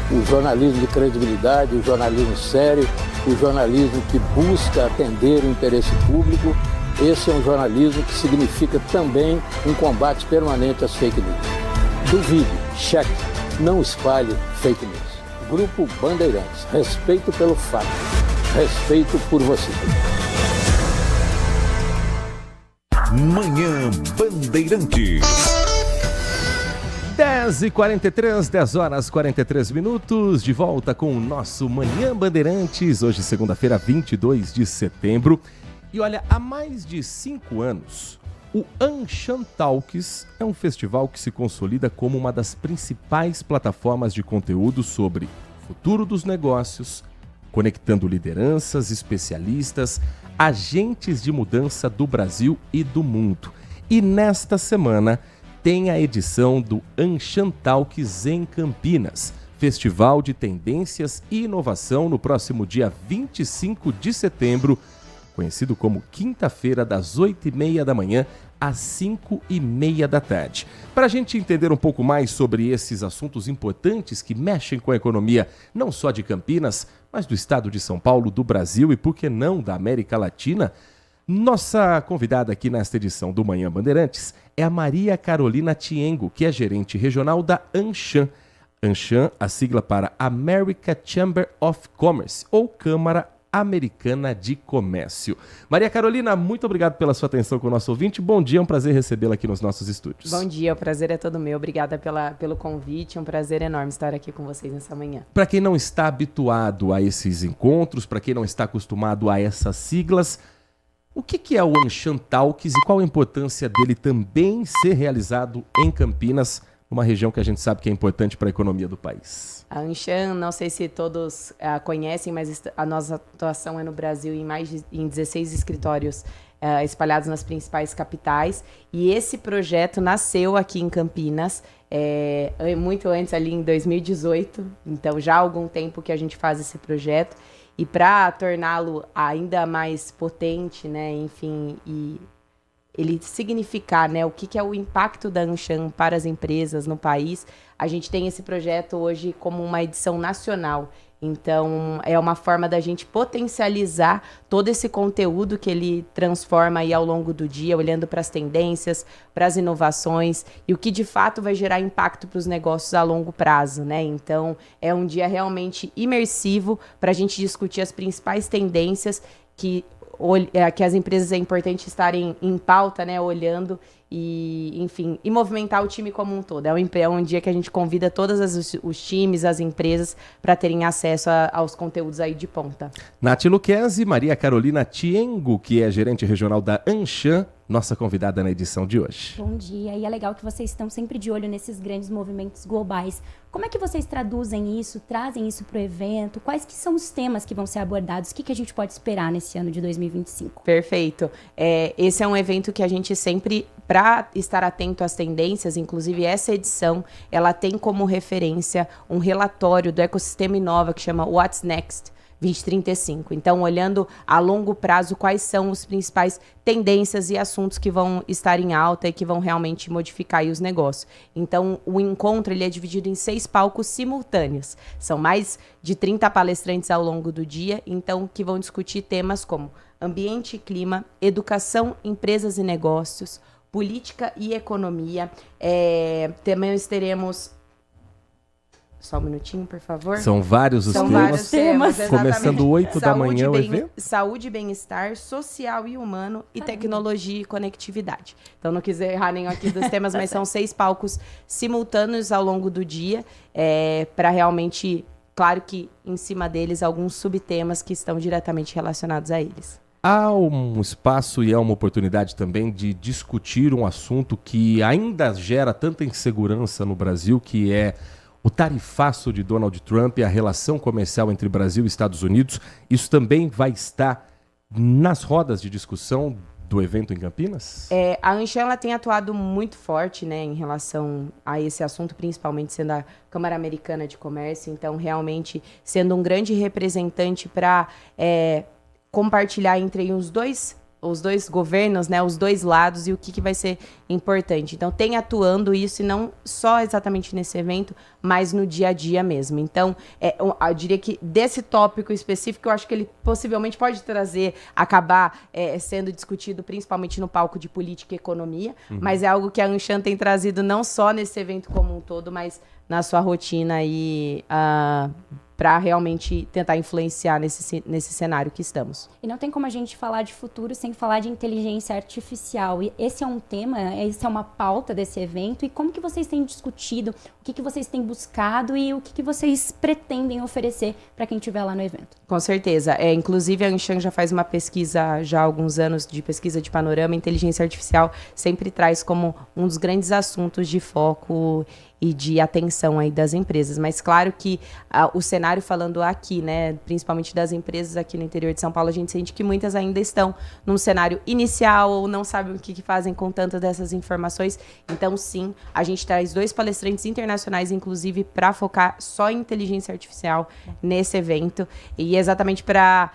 O jornalismo de credibilidade, o jornalismo sério, o jornalismo que busca atender o interesse público, esse é um jornalismo que significa também um combate permanente às fake news. Duvide, cheque, não espalhe fake news. Grupo Bandeirantes, respeito pelo fato, respeito por você. Manhã Bandeirantes. 10h43, 10h43, de volta com o nosso Manhã Bandeirantes, hoje segunda-feira, 22 de setembro. E olha, há mais de 5 anos, o Anshan Talks é um festival que se consolida como uma das principais plataformas de conteúdo sobre o futuro dos negócios, conectando lideranças, especialistas, agentes de mudança do Brasil e do mundo. E nesta semana tem a edição do Anshan Talks em Campinas, Festival de Tendências e Inovação, no próximo dia 25 de setembro, conhecido como quinta-feira, das 8h30 da manhã às 5h30 da tarde. Para a gente entender um pouco mais sobre esses assuntos importantes que mexem com a economia não só de Campinas, mas do estado de São Paulo, do Brasil e, por que não, da América Latina, nossa convidada aqui nesta edição do Manhã Bandeirantes é a Maria Carolina Tiengo, que é gerente regional da Anshan. Anshan, a sigla para American Chamber of Commerce, ou Câmara Americana de Comércio. Maria Carolina, muito obrigado pela sua atenção com o nosso ouvinte. Bom dia, é um prazer recebê-la aqui nos nossos estúdios. Bom dia, o prazer é todo meu. Obrigada pelo convite, é um prazer enorme estar aqui com vocês nessa manhã. Para quem não está habituado a esses encontros, para quem não está acostumado a essas siglas, o que é o Anshan Talks e qual a importância dele também ser realizado em Campinas, uma região que a gente sabe que é importante para a economia do país? A Anshan, não sei se todos conhecem, mas a nossa atuação é no Brasil em 16 escritórios espalhados nas principais capitais. E esse projeto nasceu aqui em Campinas, muito antes, ali em 2018. Então, já há algum tempo que a gente faz esse projeto. E para torná-lo ainda mais potente, né, enfim, e ele significar, né, o que é o impacto da Anshan para as empresas no país, a gente tem esse projeto hoje como uma edição nacional. Então, é uma forma da gente potencializar todo esse conteúdo que ele transforma aí ao longo do dia, olhando para as tendências, para as inovações e o que de fato vai gerar impacto para os negócios a longo prazo, né? Então, é um dia realmente imersivo para a gente discutir as principais tendências que as empresas é importante estarem em pauta, né, olhando e, enfim, e movimentar o time como um todo. É um dia que a gente convida todos os times, as empresas, para terem acesso aos conteúdos aí de ponta. Nath Luquezzi, Maria Carolina Tiengo, que é gerente regional da Anshan, nossa convidada na edição de hoje. Bom dia, e é legal que vocês estão sempre de olho nesses grandes movimentos globais. Como é que vocês traduzem isso, trazem isso para o evento? Quais que são os temas que vão ser abordados? O que a gente pode esperar nesse ano de 2025? Perfeito. Esse é um evento que a gente sempre, para estar atento às tendências, inclusive essa edição, ela tem como referência um relatório do Ecossistema Inova que chama What's Next 2035. Então, olhando a longo prazo, quais são os principais tendências e assuntos que vão estar em alta e que vão realmente modificar aí os negócios. Então, o encontro ele é dividido em 6 palcos simultâneos. São mais de 30 palestrantes ao longo do dia, então, que vão discutir temas como ambiente e clima, educação, empresas e negócios, política e economia. Também teremos... Só um minutinho, por favor. São vários os temas. Começando 8 da manhã o evento. Saúde, bem-estar, social e humano e tecnologia e conectividade. Então, não quis errar nenhum aqui dos temas, mas são 6 palcos simultâneos ao longo do dia, para realmente, claro que em cima deles, alguns subtemas que estão diretamente relacionados a eles. Há um espaço e há uma oportunidade também de discutir um assunto que ainda gera tanta insegurança no Brasil, que é o tarifaço de Donald Trump e a relação comercial entre Brasil e Estados Unidos. Isso também vai estar nas rodas de discussão do evento em Campinas? A Anshan ela tem atuado muito forte, né, em relação a esse assunto, principalmente sendo a Câmara Americana de Comércio. Então, realmente, sendo um grande representante para compartilhar entre os dois governos, né, os dois lados e o que vai ser importante. Então, tem atuando isso e não só exatamente nesse evento, mas no dia a dia mesmo. Então, eu diria que desse tópico específico, eu acho que ele possivelmente pode acabar sendo discutido principalmente no palco de política e economia, mas é algo que a Anshan tem trazido não só nesse evento como um todo, mas na sua rotina aí, para realmente tentar influenciar nesse cenário que estamos. E não tem como a gente falar de futuro sem falar de inteligência artificial. E esse é um tema, essa é uma pauta desse evento. E como que vocês têm discutido, o que vocês têm buscado e o que vocês pretendem oferecer para quem estiver lá no evento? Com certeza. Inclusive, a Anshan já faz uma pesquisa já há alguns anos de pesquisa de panorama. Inteligência artificial sempre traz como um dos grandes assuntos de foco e de atenção aí das empresas. Mas claro que o cenário falando aqui, né, principalmente das empresas aqui no interior de São Paulo, a gente sente que muitas ainda estão num cenário inicial ou não sabem o que fazem com tantas dessas informações. Então, sim, a gente traz 2 palestrantes internacionais, inclusive, para focar só em inteligência artificial nesse evento. E exatamente para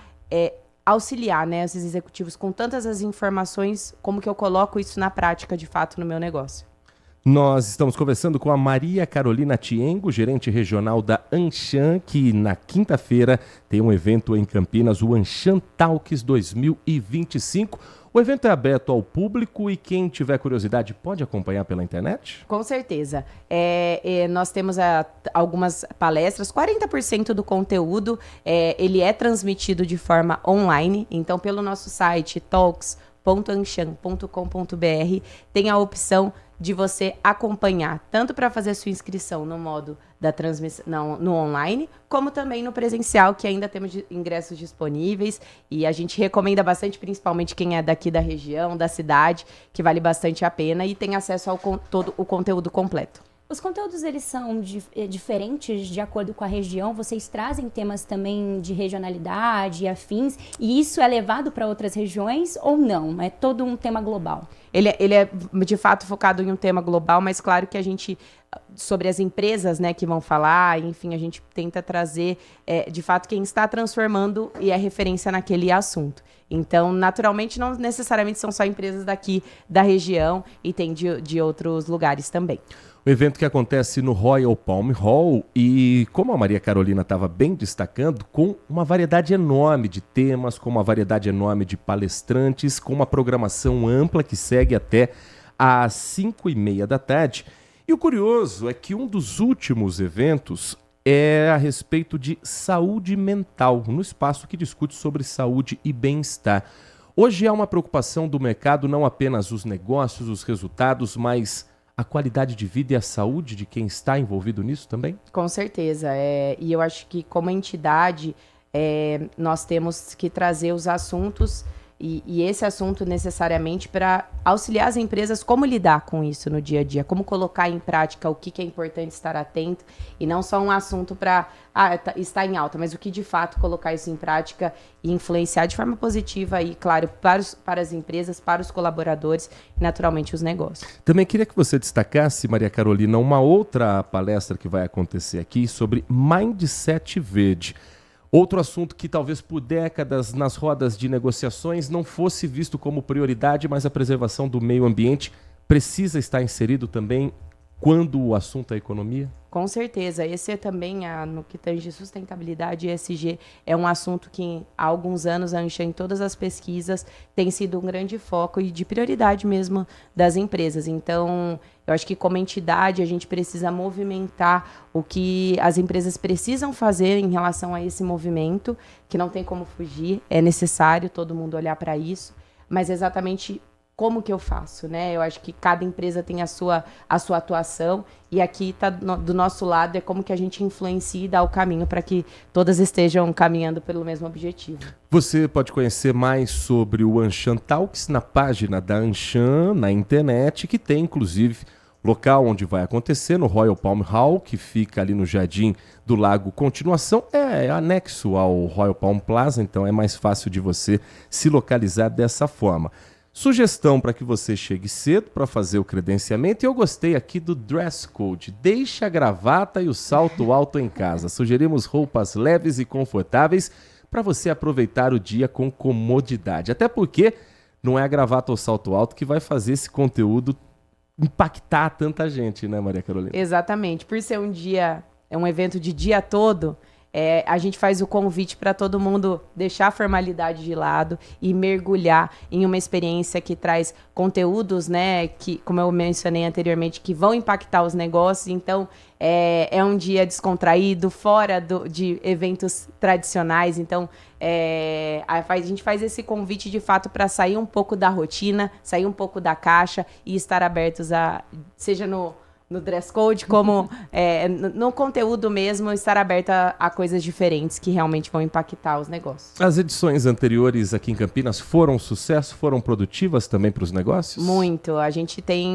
auxiliar, né, esses executivos com tantas as informações, como que eu coloco isso na prática, de fato, no meu negócio. Nós estamos conversando com a Maria Carolina Tiengo, gerente regional da Anshan, que na quinta-feira tem um evento em Campinas, o Anshan Talks 2025. O evento é aberto ao público e quem tiver curiosidade pode acompanhar pela internet? Com certeza. Nós temos algumas palestras, 40% do conteúdo ele é transmitido de forma online, então pelo nosso site talks.anshan.com.br tem a opção de você acompanhar, tanto para fazer a sua inscrição no modo da transmissão no online, como também no presencial, que ainda temos ingressos disponíveis, e a gente recomenda bastante, principalmente quem é daqui da região, da cidade, que vale bastante a pena e tem acesso ao todo o conteúdo completo. Os conteúdos, eles são diferentes de acordo com a região? Vocês trazem temas também de regionalidade e afins, e isso é levado para outras regiões ou não? É todo um tema global? Ele é, de fato, focado em um tema global, mas claro que a gente, sobre as empresas, né, que vão falar, enfim, a gente tenta trazer, de fato, quem está transformando e é referência naquele assunto. Então, naturalmente, não necessariamente são só empresas daqui da região, e tem de outros lugares também. O evento que acontece no Royal Palm Hall e, como a Maria Carolina estava bem destacando, com uma variedade enorme de temas, com uma variedade enorme de palestrantes, com uma programação ampla que segue até às 5h30 da tarde. E o curioso é que um dos últimos eventos é a respeito de saúde mental, no espaço que discute sobre saúde e bem-estar. Hoje é uma preocupação do mercado, não apenas os negócios, os resultados, mas a qualidade de vida e a saúde de quem está envolvido nisso também? Com certeza. E eu acho que, como entidade, nós temos que trazer os assuntos e esse assunto necessariamente para auxiliar as empresas como lidar com isso no dia a dia, como colocar em prática o que é importante estar atento, e não só um assunto para estar em alta, mas o que de fato colocar isso em prática e influenciar de forma positiva e, claro, para as empresas, para os colaboradores e, naturalmente, os negócios. Também queria que você destacasse, Maria Carolina, uma outra palestra que vai acontecer aqui sobre Mindset Verde. Outro assunto que talvez por décadas nas rodas de negociações não fosse visto como prioridade, mas a preservação do meio ambiente precisa estar inserido também quando o assunto é economia? Com certeza. Esse é também, no que tange sustentabilidade e ESG, é um assunto que há alguns anos a Anshan, em todas as pesquisas, tem sido um grande foco e de prioridade mesmo das empresas. Então, eu acho que como entidade a gente precisa movimentar o que as empresas precisam fazer em relação a esse movimento, que não tem como fugir, é necessário todo mundo olhar para isso, mas exatamente como que eu faço, né? Eu acho que cada empresa tem a sua atuação, e aqui tá do nosso lado é como que a gente influencia e dá o caminho para que todas estejam caminhando pelo mesmo objetivo. Você pode conhecer mais sobre o Anshan Talks na página da Anshan na internet, que tem inclusive local onde vai acontecer, no Royal Palm Hall, que fica ali no Jardim do Lago Continuação, é anexo ao Royal Palm Plaza, então é mais fácil de você se localizar dessa forma. Sugestão para que você chegue cedo para fazer o credenciamento, e eu gostei aqui do dress code. Deixe a gravata e o salto alto em casa. Sugerimos roupas leves e confortáveis para você aproveitar o dia com comodidade. Até porque não é a gravata ou salto alto que vai fazer esse conteúdo impactar tanta gente, né, Maria Carolina? Exatamente. Por ser um evento de dia todo, a gente faz o convite para todo mundo deixar a formalidade de lado e mergulhar em uma experiência que traz conteúdos, né, que, como eu mencionei anteriormente, que vão impactar os negócios. Então, é um dia descontraído, fora de eventos tradicionais. Então, a gente faz esse convite, de fato, para sair um pouco da rotina, sair um pouco da caixa e estar abertos seja no dress code, como no conteúdo mesmo, estar aberta a coisas diferentes que realmente vão impactar os negócios. As edições anteriores aqui em Campinas foram um sucesso, foram produtivas também para os negócios? Muito. A gente tem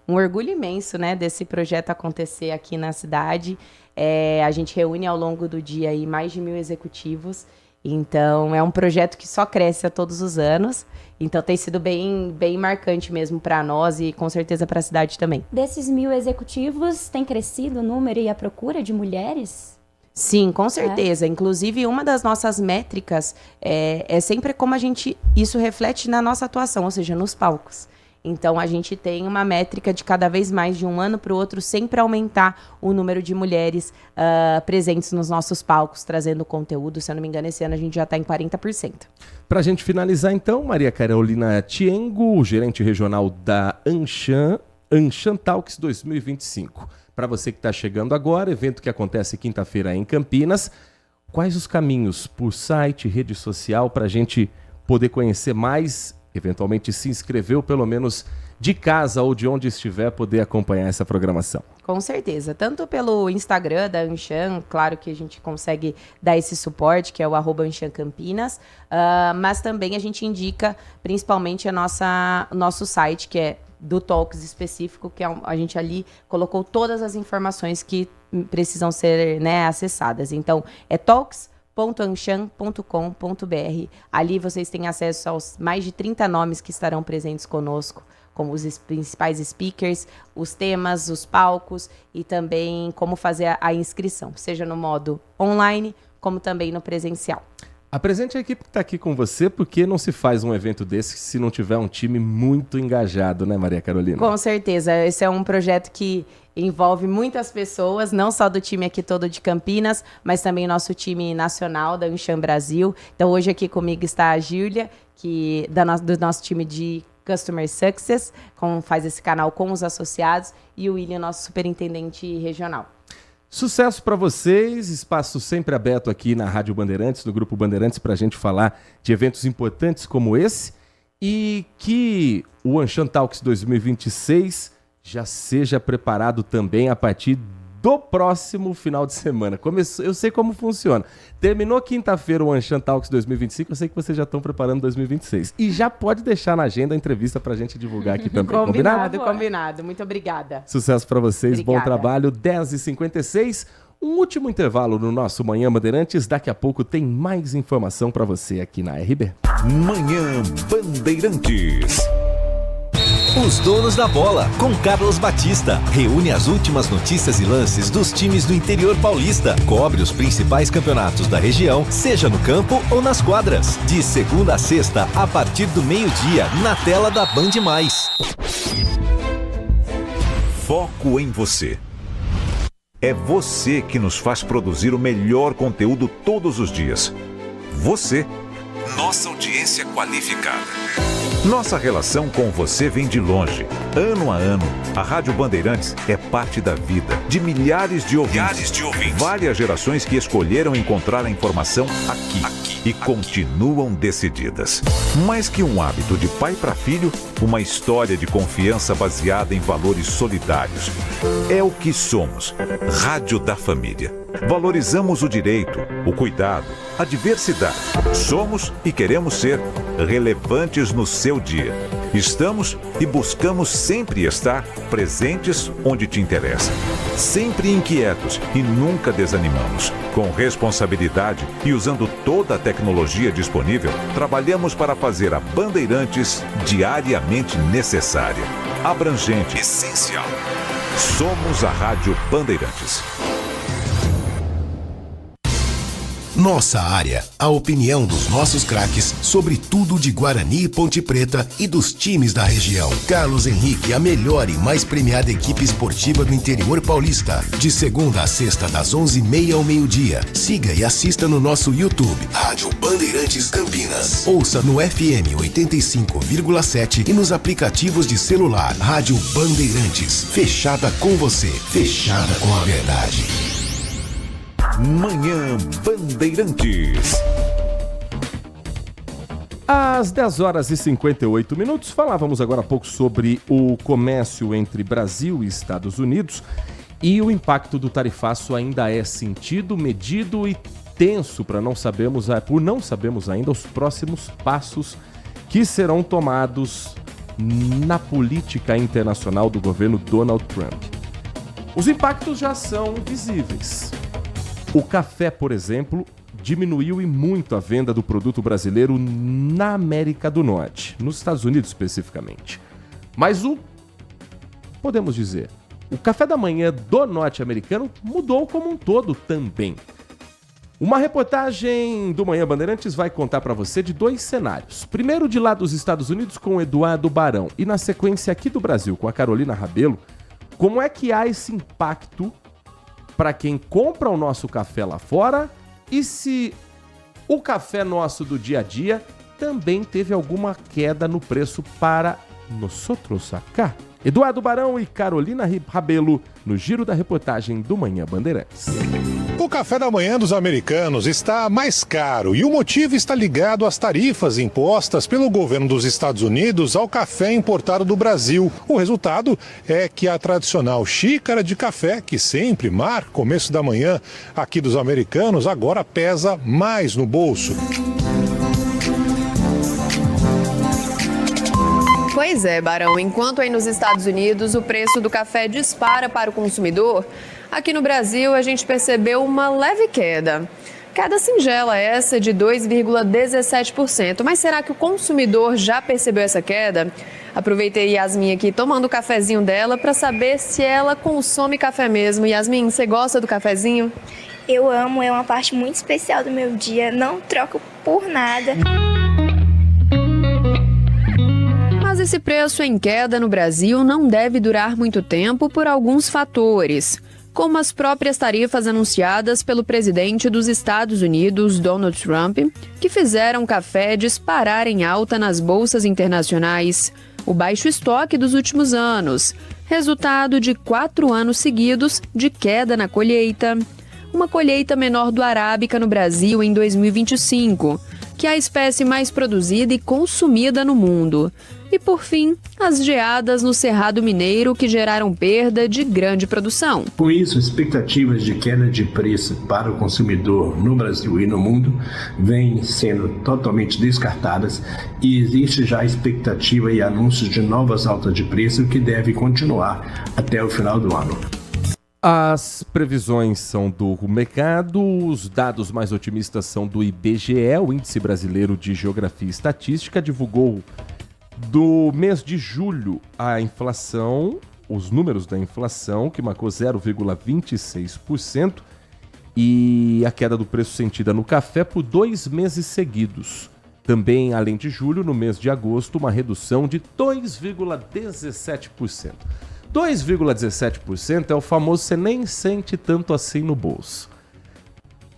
um orgulho imenso, né, desse projeto acontecer aqui na cidade. A gente reúne ao longo do dia aí mais de 1.000 executivos. Então, é um projeto que só cresce a todos os anos. Então, tem sido bem, bem marcante mesmo para nós e, com certeza, para a cidade também. Desses 1.000 executivos, tem crescido o número e a procura de mulheres? Sim, com certeza. Inclusive, uma das nossas métricas é sempre como isso reflete na nossa atuação, ou seja, nos palcos. Então, a gente tem uma métrica de cada vez mais, de um ano para o outro, sempre aumentar o número de mulheres presentes nos nossos palcos, trazendo conteúdo. Se eu não me engano, esse ano a gente já está em 40%. Para a gente finalizar, então, Maria Carolina Tiengo, gerente regional da Anshan Talks 2025. Para você que está chegando agora, evento que acontece quinta-feira em Campinas, quais os caminhos por site, rede social, para a gente poder conhecer mais, eventualmente se inscrever, ou pelo menos de casa ou de onde estiver, poder acompanhar essa programação? Com certeza. Tanto pelo Instagram da Anshan, claro que a gente consegue dar esse suporte, que é o @AnshanCampinas, mas também a gente indica principalmente nosso site, que é do Talks específico, que a gente ali colocou todas as informações que precisam ser, né, acessadas. Então, é talks.anshan.com.br. Ali vocês têm acesso aos mais de 30 nomes que estarão presentes conosco, como os principais speakers, os temas, os palcos e também como fazer a inscrição, seja no modo online, como também no presencial. Apresente a equipe que está aqui com você, porque não se faz um evento desse se não tiver um time muito engajado, né, Maria Carolina? Com certeza. Esse é um projeto que envolve muitas pessoas, não só do time aqui todo de Campinas, mas também nosso time nacional da Anshan Brasil. Então, hoje aqui comigo está a Júlia, do nosso time de Customer Success, faz esse canal com os associados, e o William, nosso superintendente regional. Sucesso para vocês, espaço sempre aberto aqui na Rádio Bandeirantes, no Grupo Bandeirantes, para a gente falar de eventos importantes como esse, e que o Anshan Talks 2026 já seja preparado também a partir do próximo final de semana. Eu sei como funciona. Terminou quinta-feira o Anshan Talks 2025, eu sei que vocês já estão preparando 2026. E já pode deixar na agenda a entrevista pra gente divulgar aqui também. Combinado. Muito obrigada. Sucesso para vocês, Obrigada. Bom trabalho. 10h56, um último intervalo no nosso Manhã Bandeirantes. Daqui a pouco tem mais informação para você aqui na RB. Manhã Bandeirantes. Os Donos da Bola, com Carlos Batista. Reúne as últimas notícias e lances dos times do interior paulista. Cobre os principais campeonatos da região, seja no campo ou nas quadras. De segunda a sexta, a partir do meio-dia, na tela da Band+. Foco em você. É você que nos faz produzir o melhor conteúdo todos os dias. Você, nossa audiência qualificada. Nossa relação com você vem de longe. Ano a ano, a Rádio Bandeirantes é parte da vida de milhares de ouvintes. Várias gerações que escolheram encontrar a informação aqui e continuam decididas. Mais que um hábito de pai para filho, uma história de confiança baseada em valores solidários. É o que somos. Rádio da Família. Valorizamos o direito, o cuidado, a diversidade. Somos e queremos ser relevantes no seu dia. Estamos e buscamos sempre estar presentes onde te interessa. Sempre inquietos e nunca desanimamos. Com responsabilidade e usando toda a tecnologia disponível, trabalhamos para fazer a Bandeirantes diariamente necessária, abrangente, essencial. Somos a Rádio Bandeirantes. Nossa área, a opinião dos nossos craques sobre tudo de Guarani e Ponte Preta e dos times da região. Carlos Henrique, a melhor e mais premiada equipe esportiva do interior paulista. De segunda a sexta, das 11h30 ao meio-dia. Siga e assista no nosso YouTube, Rádio Bandeirantes Campinas. Ouça no FM 85,7 e nos aplicativos de celular. Rádio Bandeirantes, fechada com você, fechada com a verdade. Manhã Bandeirantes. Às 10h58, falávamos agora há pouco sobre o comércio entre Brasil e Estados Unidos, e o impacto do tarifaço ainda é sentido, medido e tenso por não sabermos ainda os próximos passos que serão tomados na política internacional do governo Donald Trump. Os impactos já são visíveis. O café, por exemplo, diminuiu e muito a venda do produto brasileiro na América do Norte, nos Estados Unidos especificamente. Mas podemos dizer, o café da manhã do norte-americano mudou como um todo também. Uma reportagem do Manhã Bandeirantes vai contar para você de dois cenários. Primeiro de lá dos Estados Unidos com o Eduardo Barão e na sequência aqui do Brasil com a Carolina Rabelo, como é que há esse impacto para quem compra o nosso café lá fora e se o café nosso do dia a dia também teve alguma queda no preço para nosotros acá. Eduardo Barão e Carolina Rabelo no giro da reportagem do Manhã Bandeirantes. O café da manhã dos americanos está mais caro e o motivo está ligado às tarifas impostas pelo governo dos Estados Unidos ao café importado do Brasil. O resultado é que a tradicional xícara de café, que sempre marca o começo da manhã aqui dos americanos, agora pesa mais no bolso. Pois é, Barão. Enquanto aí nos Estados Unidos o preço do café dispara para o consumidor, aqui no Brasil a gente percebeu uma leve queda. Queda singela essa de 2,17%. Mas será que o consumidor já percebeu essa queda? Aproveitei Yasmin aqui tomando o cafezinho dela para saber se ela consome café mesmo. Yasmin, você gosta do cafezinho? Eu amo, é uma parte muito especial do meu dia, não troco por nada. Mas esse preço em queda no Brasil não deve durar muito tempo por alguns fatores, como as próprias tarifas anunciadas pelo presidente dos Estados Unidos, Donald Trump, que fizeram o café disparar em alta nas bolsas internacionais, o baixo estoque dos últimos anos, resultado de 4 anos seguidos de queda na colheita, uma colheita menor do arábica no Brasil em 2025, que é a espécie mais produzida e consumida no mundo. E, por fim, as geadas no Cerrado Mineiro, que geraram perda de grande produção. Com isso, expectativas de queda de preço para o consumidor no Brasil e no mundo vêm sendo totalmente descartadas e existe já a expectativa e anúncios de novas altas de preço que deve continuar até o final do ano. As previsões são do mercado, os dados mais otimistas são do IBGE, o Índice Brasileiro de Geografia e Estatística, divulgou do mês de julho a inflação, os números da inflação, que marcou 0,26%, e a queda do preço sentida no café por 2 meses seguidos. Também, além de julho, no mês de agosto, uma redução de 2,17%. 2,17% é o famoso você nem sente tanto assim no bolso.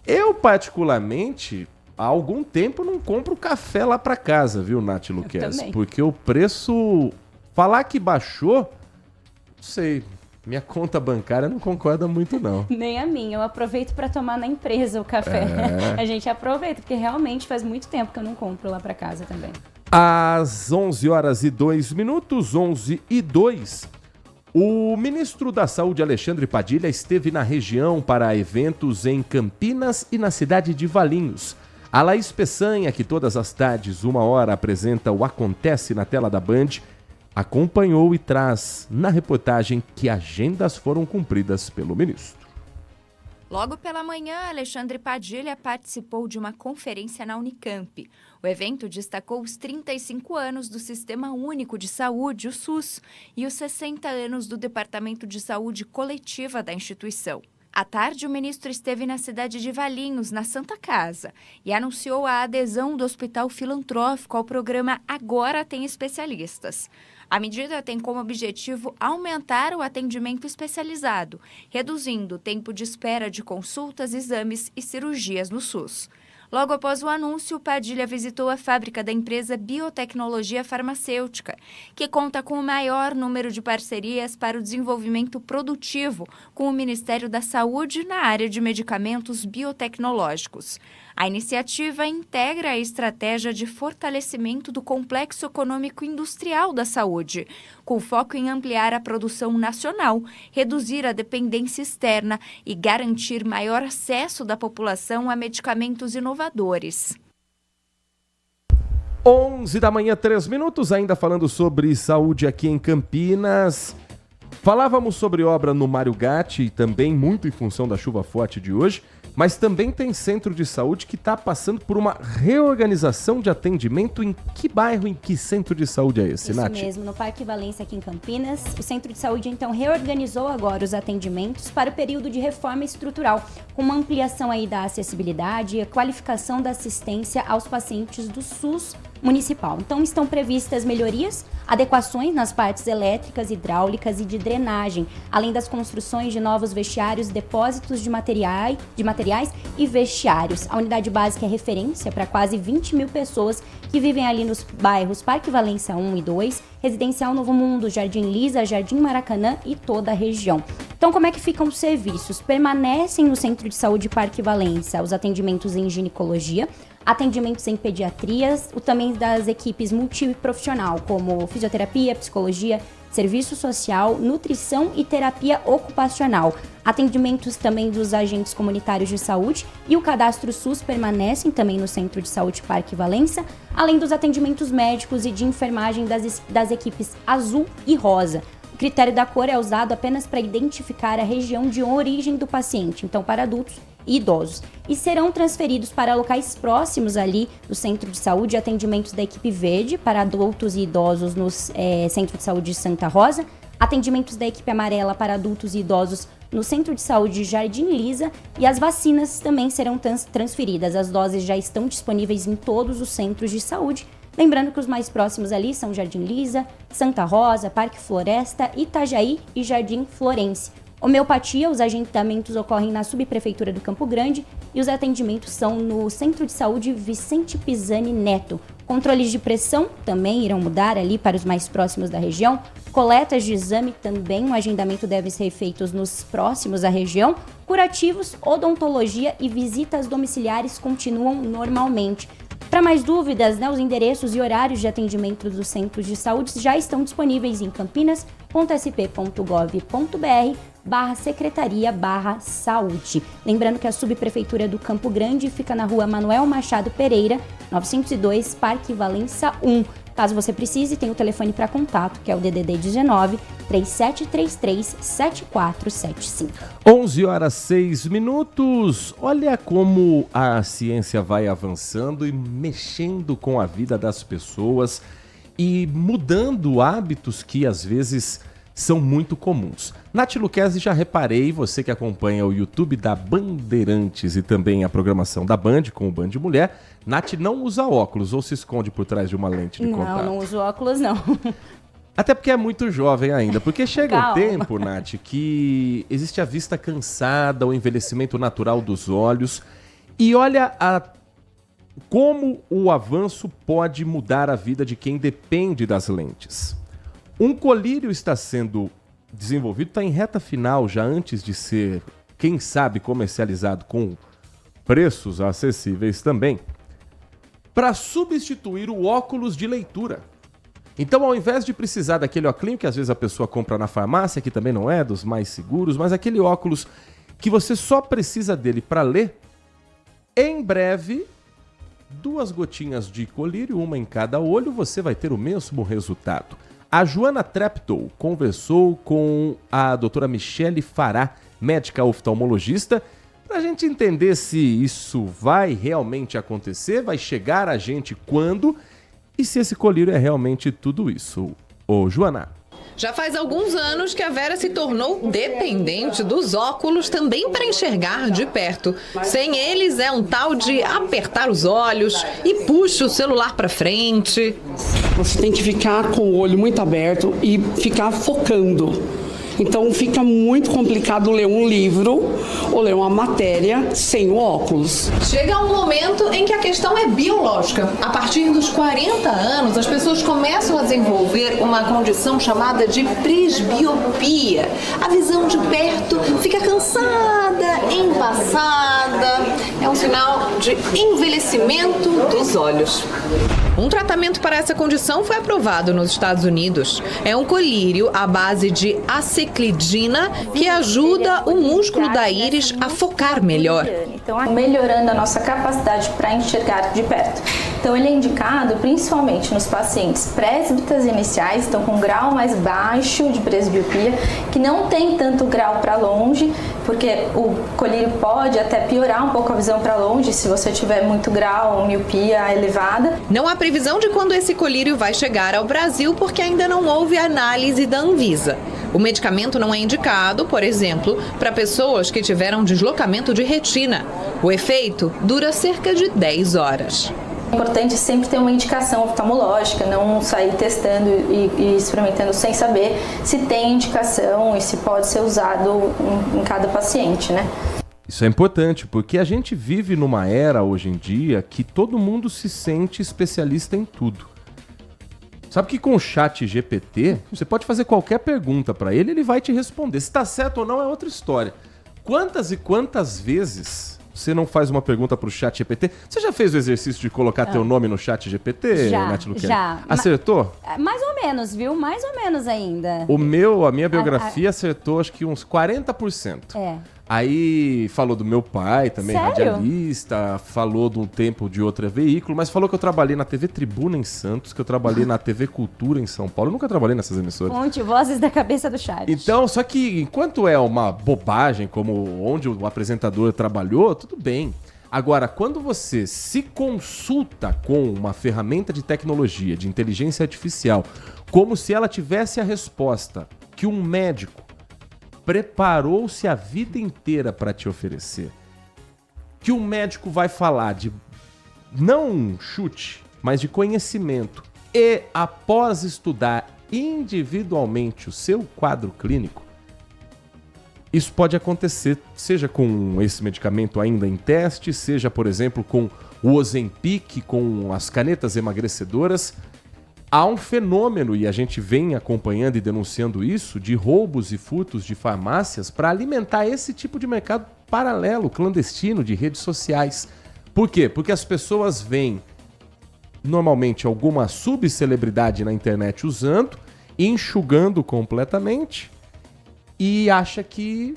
Eu, particularmente, há algum tempo não compro café lá para casa, viu, Nath Luquez? Porque o preço, falar que baixou, não sei, minha conta bancária não concorda muito não. Nem a minha, eu aproveito para tomar na empresa o café. A gente aproveita, porque realmente faz muito tempo que eu não compro lá para casa também. Às 11h02, 11h02, o ministro da Saúde, Alexandre Padilha, esteve na região para eventos em Campinas e na cidade de Valinhos. A Laís Peçanha, que todas as tardes, 1h, apresenta o Acontece na tela da Band, acompanhou e traz na reportagem que agendas foram cumpridas pelo ministro. Logo pela manhã, Alexandre Padilha participou de uma conferência na Unicamp. O evento destacou os 35 anos do Sistema Único de Saúde, o SUS, e os 60 anos do Departamento de Saúde Coletiva da instituição. À tarde, o ministro esteve na cidade de Valinhos, na Santa Casa, e anunciou a adesão do Hospital Filantrófico ao programa Agora Tem Especialistas. A medida tem como objetivo aumentar o atendimento especializado, reduzindo o tempo de espera de consultas, exames e cirurgias no SUS. Logo após o anúncio, Padilha visitou a fábrica da empresa Biotecnologia Farmacêutica, que conta com o maior número de parcerias para o desenvolvimento produtivo com o Ministério da Saúde na área de medicamentos biotecnológicos. A iniciativa integra a estratégia de fortalecimento do complexo econômico industrial da saúde, com foco em ampliar a produção nacional, reduzir a dependência externa e garantir maior acesso da população a medicamentos inovadores. 11h, 3 minutos, ainda falando sobre saúde aqui em Campinas. Falávamos sobre obra no Mário Gatti, também muito em função da chuva forte de hoje, mas também tem centro de saúde que está passando por uma reorganização de atendimento. Em que bairro, em que centro de saúde é esse, Nath? Isso mesmo, no Parque Valência, aqui em Campinas. O centro de saúde, então, reorganizou agora os atendimentos para o período de reforma estrutural, com uma ampliação aí da acessibilidade e a qualificação da assistência aos pacientes do SUS municipal. Então, estão previstas melhorias, adequações nas partes elétricas, hidráulicas e de drenagem, além das construções de novos vestiários, depósitos de materiais e vestiários. A unidade básica é referência para quase 20 mil pessoas que vivem ali nos bairros Parque Valência 1 e 2, Residencial Novo Mundo, Jardim Lisa, Jardim Maracanã e toda a região. Então, como é que ficam os serviços? Permanecem no Centro de Saúde Parque Valência os atendimentos em ginecologia, atendimentos em pediatrias, também das equipes multiprofissional, como fisioterapia, psicologia, serviço social, nutrição e terapia ocupacional. Atendimentos também dos agentes comunitários de saúde e o cadastro SUS permanecem também no Centro de Saúde Parque Valença, além dos atendimentos médicos e de enfermagem das equipes azul e rosa. O critério da cor é usado apenas para identificar a região de origem do paciente, então para adultos e idosos. E serão transferidos para locais próximos ali do Centro de Saúde atendimentos da equipe verde para adultos e idosos no Centro de Saúde de Santa Rosa, atendimentos da equipe amarela para adultos e idosos no Centro de Saúde Jardim Lisa, e as vacinas também serão transferidas. As doses já estão disponíveis em todos os centros de saúde. Lembrando que os mais próximos ali são Jardim Lisa, Santa Rosa, Parque Floresta, Itajaí e Jardim Florense. Homeopatia, os agendamentos ocorrem na Subprefeitura do Campo Grande e os atendimentos são no Centro de Saúde Vicente Pisani Neto. Controles de pressão também irão mudar ali para os mais próximos da região. Coletas de exame também, o agendamento deve ser feito nos próximos da região. Curativos, odontologia e visitas domiciliares continuam normalmente. Para mais dúvidas, os endereços e horários de atendimento dos centros de saúde já estão disponíveis em campinas.sp.gov.br/secretaria/saúde. Lembrando que a Subprefeitura do Campo Grande fica na rua Manuel Machado Pereira, 902, Parque Valença 1. Caso você precise, tem o telefone para contato, que é o DDD 19 3733 7475. 11h06. Olha como a ciência vai avançando e mexendo com a vida das pessoas e mudando hábitos que às vezes são muito comuns. Nath Luquezzi, já reparei, você que acompanha o YouTube da Bandeirantes e também a programação da Band com o Band Mulher, Nath não usa óculos ou se esconde por trás de uma lente de contato? Não uso óculos, não. Até porque é muito jovem ainda, porque chega um tempo, Nath, que existe a vista cansada, o envelhecimento natural dos olhos, e olha como o avanço pode mudar a vida de quem depende das lentes. Um colírio está sendo desenvolvido, está em reta final já antes de ser, quem sabe, comercializado com preços acessíveis também, para substituir o óculos de leitura. Então, ao invés de precisar daquele óculos que às vezes a pessoa compra na farmácia, que também não é dos mais seguros, mas aquele óculos que você só precisa dele para ler, em breve, 2 gotinhas de colírio, uma em cada olho, você vai ter o mesmo resultado. A Joana Treptow conversou com a doutora Michele Fará, médica oftalmologista, para a gente entender se isso vai realmente acontecer, vai chegar a gente quando e se esse colírio é realmente tudo isso. Ô, Joana. Já faz alguns anos que a Vera se tornou dependente dos óculos também para enxergar de perto. Sem eles é um tal de apertar os olhos e puxa o celular para frente. Você tem que ficar com o olho muito aberto e ficar focando. Então fica muito complicado ler um livro ou ler uma matéria sem o óculos. Chega um momento em que a questão é biológica. A partir dos 40 anos, as pessoas começam a desenvolver uma condição chamada de presbiopia. A visão de perto fica cansada, embaçada. É um sinal de envelhecimento dos olhos. Um tratamento para essa condição foi aprovado nos Estados Unidos. É um colírio à base de aceclidina que ajuda o músculo da íris a focar melhor. Então, melhorando a nossa capacidade para enxergar de perto. Então, ele é indicado principalmente nos pacientes presbitas iniciais, então com grau mais baixo de presbiopia, que não tem tanto grau para longe, porque o colírio pode até piorar um pouco a visão para longe se você tiver muito grau ou miopia elevada. Não há previsão de quando esse colírio vai chegar ao Brasil, porque ainda não houve análise da Anvisa. O medicamento não é indicado, por exemplo, para pessoas que tiveram deslocamento de retina. O efeito dura cerca de 10 horas. É importante sempre ter uma indicação oftalmológica, não sair testando e experimentando sem saber se tem indicação e se pode ser usado em cada paciente, né? Isso é importante, porque a gente vive numa era hoje em dia que todo mundo se sente especialista em tudo. Sabe que com o ChatGPT, você pode fazer qualquer pergunta para ele, ele vai te responder. Se está certo ou não é outra história. Quantas e quantas vezes você não faz uma pergunta pro chat GPT. Você já fez o exercício de colocar teu nome no chat GPT, Nath Luquezzi? Já. Acertou? Mais ou menos, viu? Mais ou menos ainda. A minha biografia acertou acho que uns 40%. Aí falou do meu pai também, Sério? radialista, falou de um tempo de outro veículo, mas falou que eu trabalhei na TV Tribuna em Santos, que eu trabalhei na TV Cultura em São Paulo. Eu nunca trabalhei nessas emissoras. Fonte, vozes da cabeça do chat. Então, só que enquanto é uma bobagem, como onde o apresentador trabalhou, tudo bem. Agora, quando você se consulta com uma ferramenta de tecnologia, de inteligência artificial, como se ela tivesse a resposta que um médico preparou-se a vida inteira para te oferecer, que um médico vai falar de não chute, mas de conhecimento, e após estudar individualmente o seu quadro clínico, isso pode acontecer, seja com esse medicamento ainda em teste, seja, por exemplo, com o Ozempic, com as canetas emagrecedoras. Há um fenômeno, e a gente vem acompanhando e denunciando isso, de roubos e furtos de farmácias para alimentar esse tipo de mercado paralelo, clandestino, de redes sociais. Por quê? Porque as pessoas veem, normalmente, alguma subcelebridade na internet usando, enxugando completamente, e acha que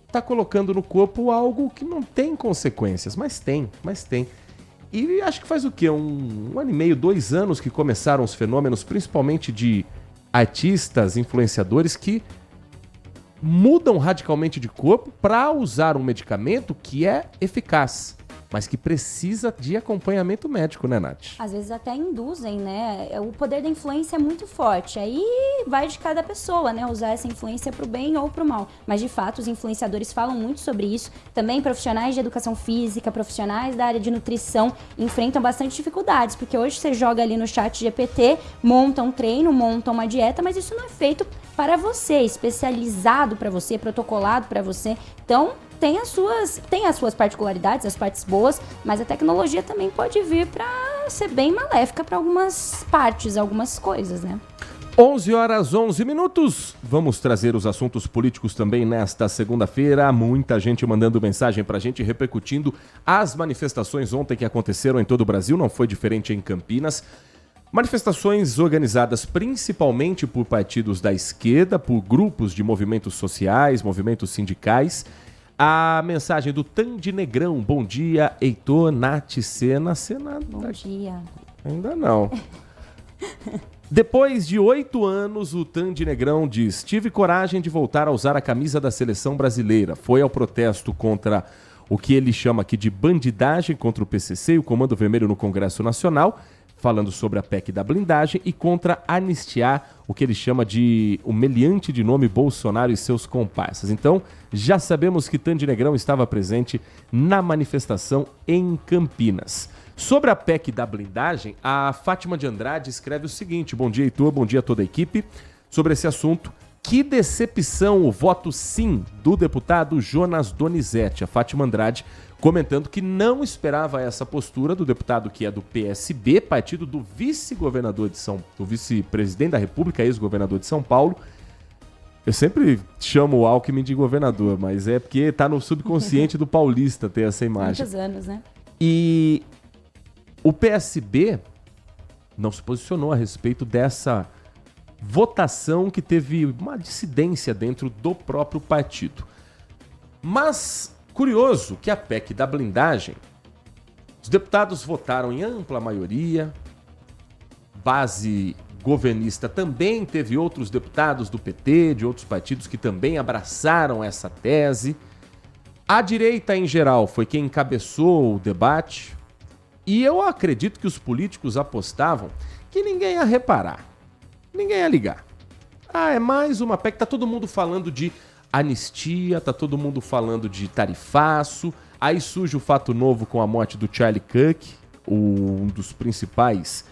está colocando no corpo algo que não tem consequências, mas tem. E acho que faz o quê? Um ano e meio, 2 anos que começaram os fenômenos, principalmente de artistas, influenciadores que mudam radicalmente de corpo para usar um medicamento que é eficaz, mas que precisa de acompanhamento médico, né, Nath? Às vezes até induzem, né? O poder da influência é muito forte. Aí vai de cada pessoa, né? Usar essa influência pro bem ou pro mal. Mas, de fato, os influenciadores falam muito sobre isso. Também profissionais de educação física, profissionais da área de nutrição enfrentam bastante dificuldades. Porque hoje você joga ali no chat GPT, monta um treino, monta uma dieta, mas isso não é feito para você, especializado para você, protocolado para você. Então, tem as suas particularidades, as partes boas, mas a tecnologia também pode vir para ser bem maléfica para algumas partes, algumas coisas, né? 11h11. Vamos trazer os assuntos políticos também nesta segunda-feira. Muita gente mandando mensagem pra gente, repercutindo as manifestações ontem que aconteceram em todo o Brasil. Não foi diferente em Campinas. Manifestações organizadas principalmente por partidos da esquerda, por grupos de movimentos sociais, movimentos sindicais. A mensagem do Tandy Negrão. Bom dia, Heitor, Nath, Sena. Bom dia. Ainda não. Depois de 8 anos, o Tandy Negrão diz: tive coragem de voltar a usar a camisa da seleção brasileira. Foi ao protesto contra o que ele chama aqui de bandidagem contra o PCC e o Comando Vermelho no Congresso Nacional, falando sobre a PEC da blindagem, e contra anistiar o que ele chama de o meliante de nome Bolsonaro e seus comparsas. Então, já sabemos que Tandy Negrão estava presente na manifestação em Campinas. Sobre a PEC da blindagem, a Fátima de Andrade escreve o seguinte: bom dia, Heitor, bom dia a toda a equipe. Sobre esse assunto, que decepção o voto sim do deputado Jonas Donizete. A Fátima Andrade comentando que não esperava essa postura do deputado que é do PSB, partido do vice-governador do vice-presidente da República, ex-governador de São Paulo. Eu sempre chamo o Alckmin de governador, mas é porque tá no subconsciente do paulista ter essa imagem. Muitos anos, né? E o PSB não se posicionou a respeito dessa votação que teve uma dissidência dentro do próprio partido. Mas curioso que a PEC da blindagem, os deputados votaram em ampla maioria, base governista também teve outros deputados do PT, de outros partidos que também abraçaram essa tese. A direita em geral foi quem encabeçou o debate, e eu acredito que os políticos apostavam que ninguém ia reparar, ninguém ia ligar. Ah, é mais uma PEC, tá todo mundo falando de anistia, tá todo mundo falando de tarifaço, aí surge o fato novo com a morte do Charlie Kirk, um dos principais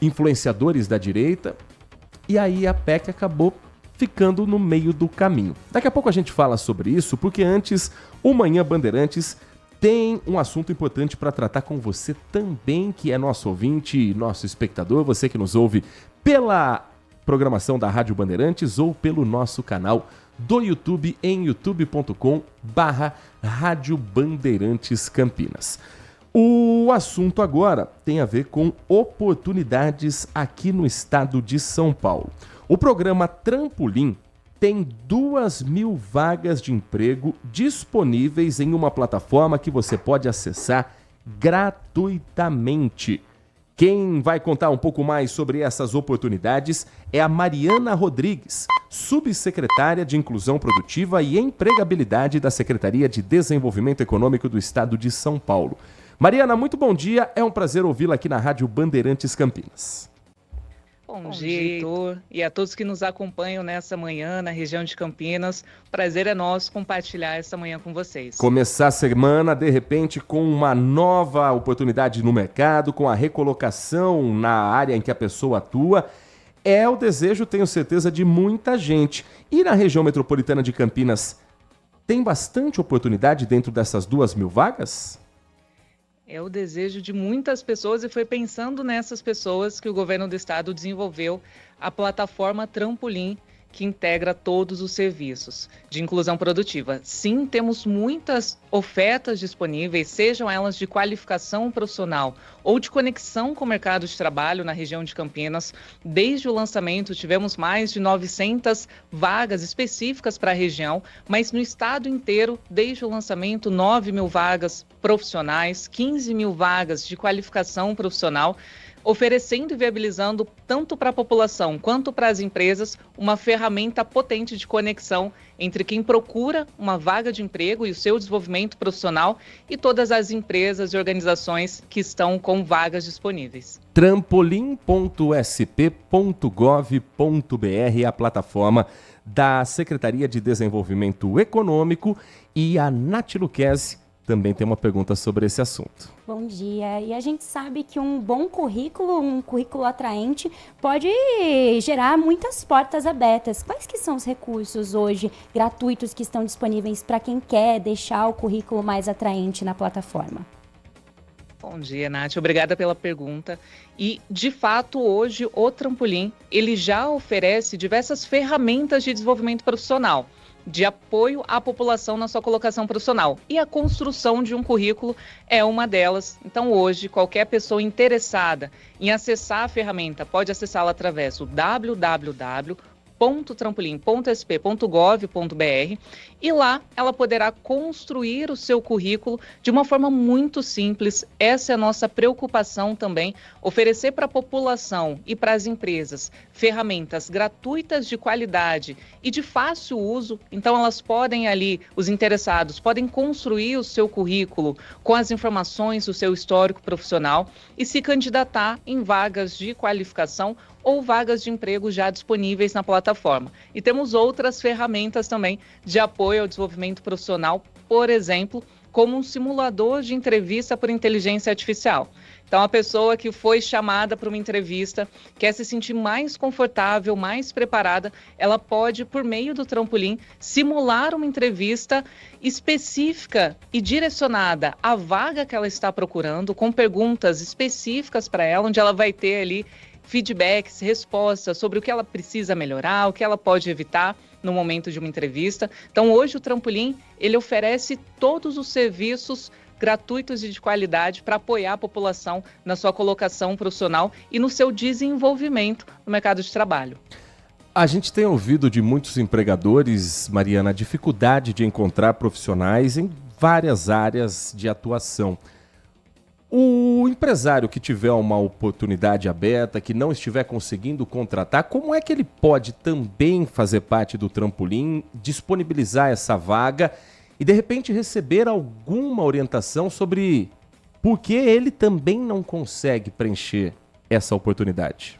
influenciadores da direita, e aí a PEC acabou ficando no meio do caminho. Daqui a pouco a gente fala sobre isso, porque antes o Manhã Bandeirantes tem um assunto importante para tratar com você também, que é nosso ouvinte, nosso espectador, você que nos ouve pela programação da Rádio Bandeirantes ou pelo nosso canal do YouTube em youtube.com/Rádio Bandeirantes Campinas. O assunto agora tem a ver com oportunidades aqui no estado de São Paulo. O programa Trampolim tem 2.000 vagas de emprego disponíveis em uma plataforma que você pode acessar gratuitamente. Quem vai contar um pouco mais sobre essas oportunidades é a Mariana Rodrigues, subsecretária de Inclusão Produtiva e Empregabilidade da Secretaria de Desenvolvimento Econômico do Estado de São Paulo. Mariana, muito bom dia. É um prazer ouvi-la aqui na Rádio Bandeirantes Campinas. Bom dia, Heitor, e a todos que nos acompanham nessa manhã na região de Campinas. O prazer é nosso compartilhar essa manhã com vocês. Começar a semana, de repente, com uma nova oportunidade no mercado, com a recolocação na área em que a pessoa atua, é o desejo, tenho certeza, de muita gente. E na região metropolitana de Campinas, tem bastante oportunidade dentro dessas 2.000 vagas? É o desejo de muitas pessoas e foi pensando nessas pessoas que o governo do estado desenvolveu a plataforma Trampolim, que integra todos os serviços de inclusão produtiva. Sim, temos muitas ofertas disponíveis, sejam elas de qualificação profissional ou de conexão com o mercado de trabalho na região de Campinas. Desde o lançamento, tivemos mais de 900 vagas específicas para a região, mas no estado inteiro, desde o lançamento, 9.000 vagas profissionais, 15.000 vagas de qualificação profissional, oferecendo e viabilizando tanto para a população quanto para as empresas uma ferramenta potente de conexão entre quem procura uma vaga de emprego e o seu desenvolvimento profissional e todas as empresas e organizações que estão com vagas disponíveis. Trampolim.sp.gov.br é a plataforma da Secretaria de Desenvolvimento Econômico e a Nath Luquezzi também tem uma pergunta sobre esse assunto. Bom dia. E a gente sabe que um bom currículo, um currículo atraente, pode gerar muitas portas abertas. Quais que são os recursos hoje gratuitos que estão disponíveis para quem quer deixar o currículo mais atraente na plataforma? Bom dia, Nath. Obrigada pela pergunta. E, de fato, hoje o Trampolim, ele já oferece diversas ferramentas de desenvolvimento profissional, de apoio à população na sua colocação profissional. E a construção de um currículo é uma delas. Então, hoje, qualquer pessoa interessada em acessar a ferramenta pode acessá-la através do www.trampolim.sp.gov.br e lá ela poderá construir o seu currículo de uma forma muito simples. Essa é a nossa preocupação também, oferecer para a população e para as empresas ferramentas gratuitas de qualidade e de fácil uso. Então elas podem ali, os interessados, podem construir o seu currículo com as informações do seu histórico profissional e se candidatar em vagas de qualificação ou vagas de emprego já disponíveis na plataforma. E temos outras ferramentas também de apoio ao desenvolvimento profissional, por exemplo, como um simulador de entrevista por inteligência artificial. Então, a pessoa que foi chamada para uma entrevista, quer se sentir mais confortável, mais preparada, ela pode, por meio do Trampolim, simular uma entrevista específica e direcionada à vaga que ela está procurando, com perguntas específicas para ela, onde ela vai ter ali feedbacks, respostas sobre o que ela precisa melhorar, o que ela pode evitar no momento de uma entrevista. Então, hoje o Trampolim, ele oferece todos os serviços gratuitos e de qualidade para apoiar a população na sua colocação profissional e no seu desenvolvimento no mercado de trabalho. A gente tem ouvido de muitos empregadores, Mariana, a dificuldade de encontrar profissionais em várias áreas de atuação. O empresário que tiver uma oportunidade aberta, que não estiver conseguindo contratar, como é que ele pode também fazer parte do Trampolim, disponibilizar essa vaga e de repente receber alguma orientação sobre por que ele também não consegue preencher essa oportunidade?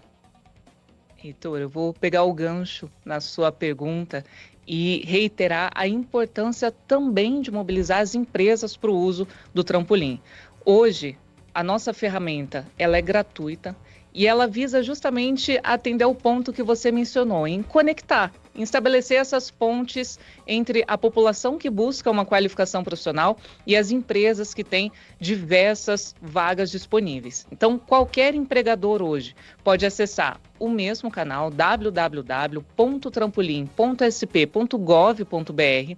Heitor, eu vou pegar o gancho na sua pergunta e reiterar a importância também de mobilizar as empresas para o uso do Trampolim. Hoje, a nossa ferramenta ela é gratuita e ela visa justamente atender ao ponto que você mencionou, em conectar, em estabelecer essas pontes entre a população que busca uma qualificação profissional e as empresas que têm diversas vagas disponíveis. Então, qualquer empregador hoje pode acessar o mesmo canal, www.trampolim.sp.gov.br,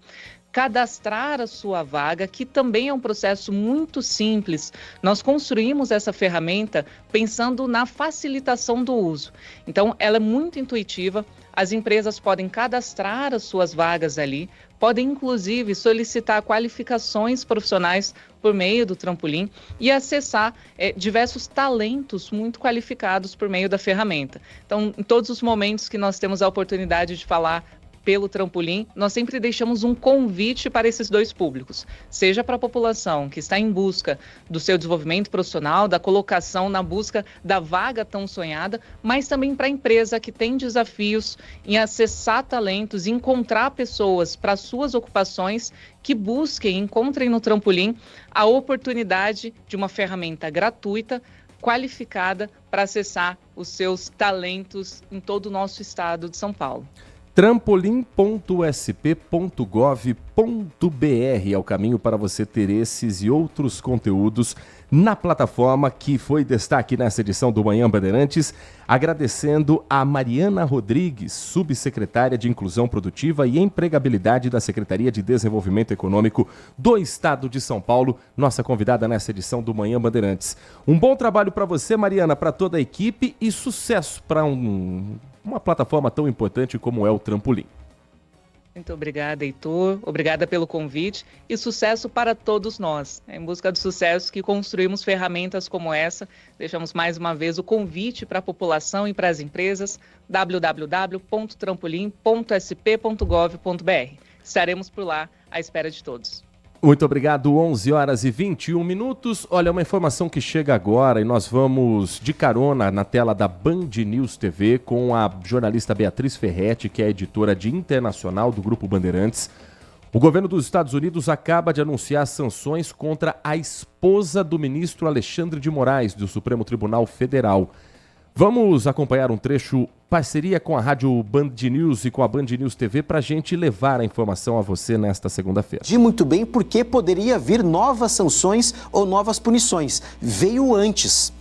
cadastrar a sua vaga, que também é um processo muito simples. Nós construímos essa ferramenta pensando na facilitação do uso. Então, ela é muito intuitiva, as empresas podem cadastrar as suas vagas ali, podem inclusive solicitar qualificações profissionais por meio do Trampolim e acessar diversos talentos muito qualificados por meio da ferramenta. Então, em todos os momentos que nós temos a oportunidade de falar pelo Trampolim, nós sempre deixamos um convite para esses dois públicos, seja para a população que está em busca do seu desenvolvimento profissional, da colocação na busca da vaga tão sonhada, mas também para a empresa que tem desafios em acessar talentos, encontrar pessoas para suas ocupações, que busquem, encontrem no Trampolim a oportunidade de uma ferramenta gratuita, qualificada para acessar os seus talentos em todo o nosso estado de São Paulo. Trampolim.sp.gov.br é o caminho para você ter esses e outros conteúdos na plataforma, que foi destaque nessa edição do Manhã Bandeirantes, agradecendo a Mariana Rodrigues, subsecretária de Inclusão Produtiva e Empregabilidade da Secretaria de Desenvolvimento Econômico do Estado de São Paulo, nossa convidada nessa edição do Manhã Bandeirantes. Um bom trabalho para você, Mariana, para toda a equipe, e sucesso para uma plataforma tão importante como é o Trampolim. Muito obrigada, Heitor. Obrigada pelo convite e sucesso para todos nós. É em busca do sucesso que construímos ferramentas como essa. Deixamos mais uma vez o convite para a população e para as empresas, www.trampolim.sp.gov.br. Estaremos por lá à espera de todos. Muito obrigado, 11h21. Olha, uma informação que chega agora, e nós vamos de carona na tela da Band News TV com a jornalista Beatriz Ferretti, que é editora de internacional do Grupo Bandeirantes. O governo dos Estados Unidos acaba de anunciar sanções contra a esposa do ministro Alexandre de Moraes, do Supremo Tribunal Federal. Vamos acompanhar um trecho, parceria com a Rádio Band News e com a Band News TV, para a gente levar a informação a você nesta segunda-feira. De muito bem, porque poderia vir novas sanções ou novas punições. Veio antes.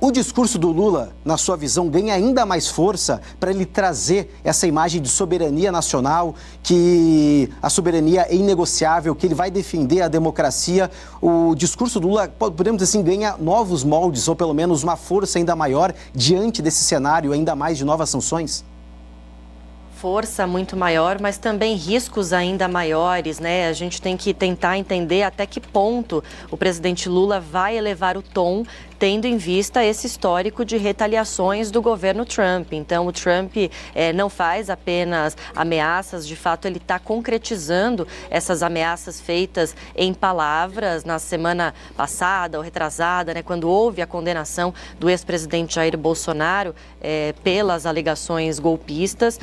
O discurso do Lula, na sua visão, ganha ainda mais força para ele trazer essa imagem de soberania nacional, que a soberania é inegociável, que ele vai defender a democracia. O discurso do Lula, podemos dizer assim, ganha novos moldes, ou pelo menos uma força ainda maior diante desse cenário, ainda mais de novas sanções? Força muito maior, mas também riscos ainda maiores, né? A gente tem que tentar entender até que ponto o presidente Lula vai elevar o tom, tendo em vista esse histórico de retaliações do governo Trump. Então, o Trump não faz apenas ameaças, de fato ele está concretizando essas ameaças feitas em palavras. Na semana passada ou retrasada, né, quando houve a condenação do ex-presidente Jair Bolsonaro pelas alegações golpistas,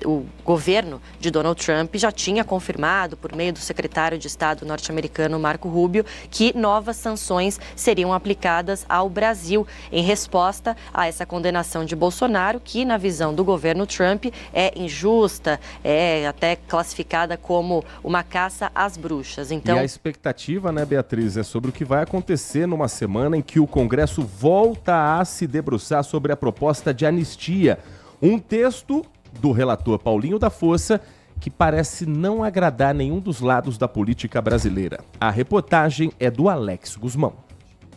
o governo de Donald Trump já tinha confirmado, por meio do secretário de Estado norte-americano Marco Rubio, que novas sanções seriam aplicadas ao Brasil, em resposta a essa condenação de Bolsonaro, que, na visão do governo Trump, é injusta, é até classificada como uma caça às bruxas. Então, e a expectativa, né, Beatriz, é sobre o que vai acontecer numa semana em que o Congresso volta a se debruçar sobre a proposta de anistia. Um texto do relator Paulinho da Força que parece não agradar nenhum dos lados da política brasileira. A reportagem é do Alex Guzmão.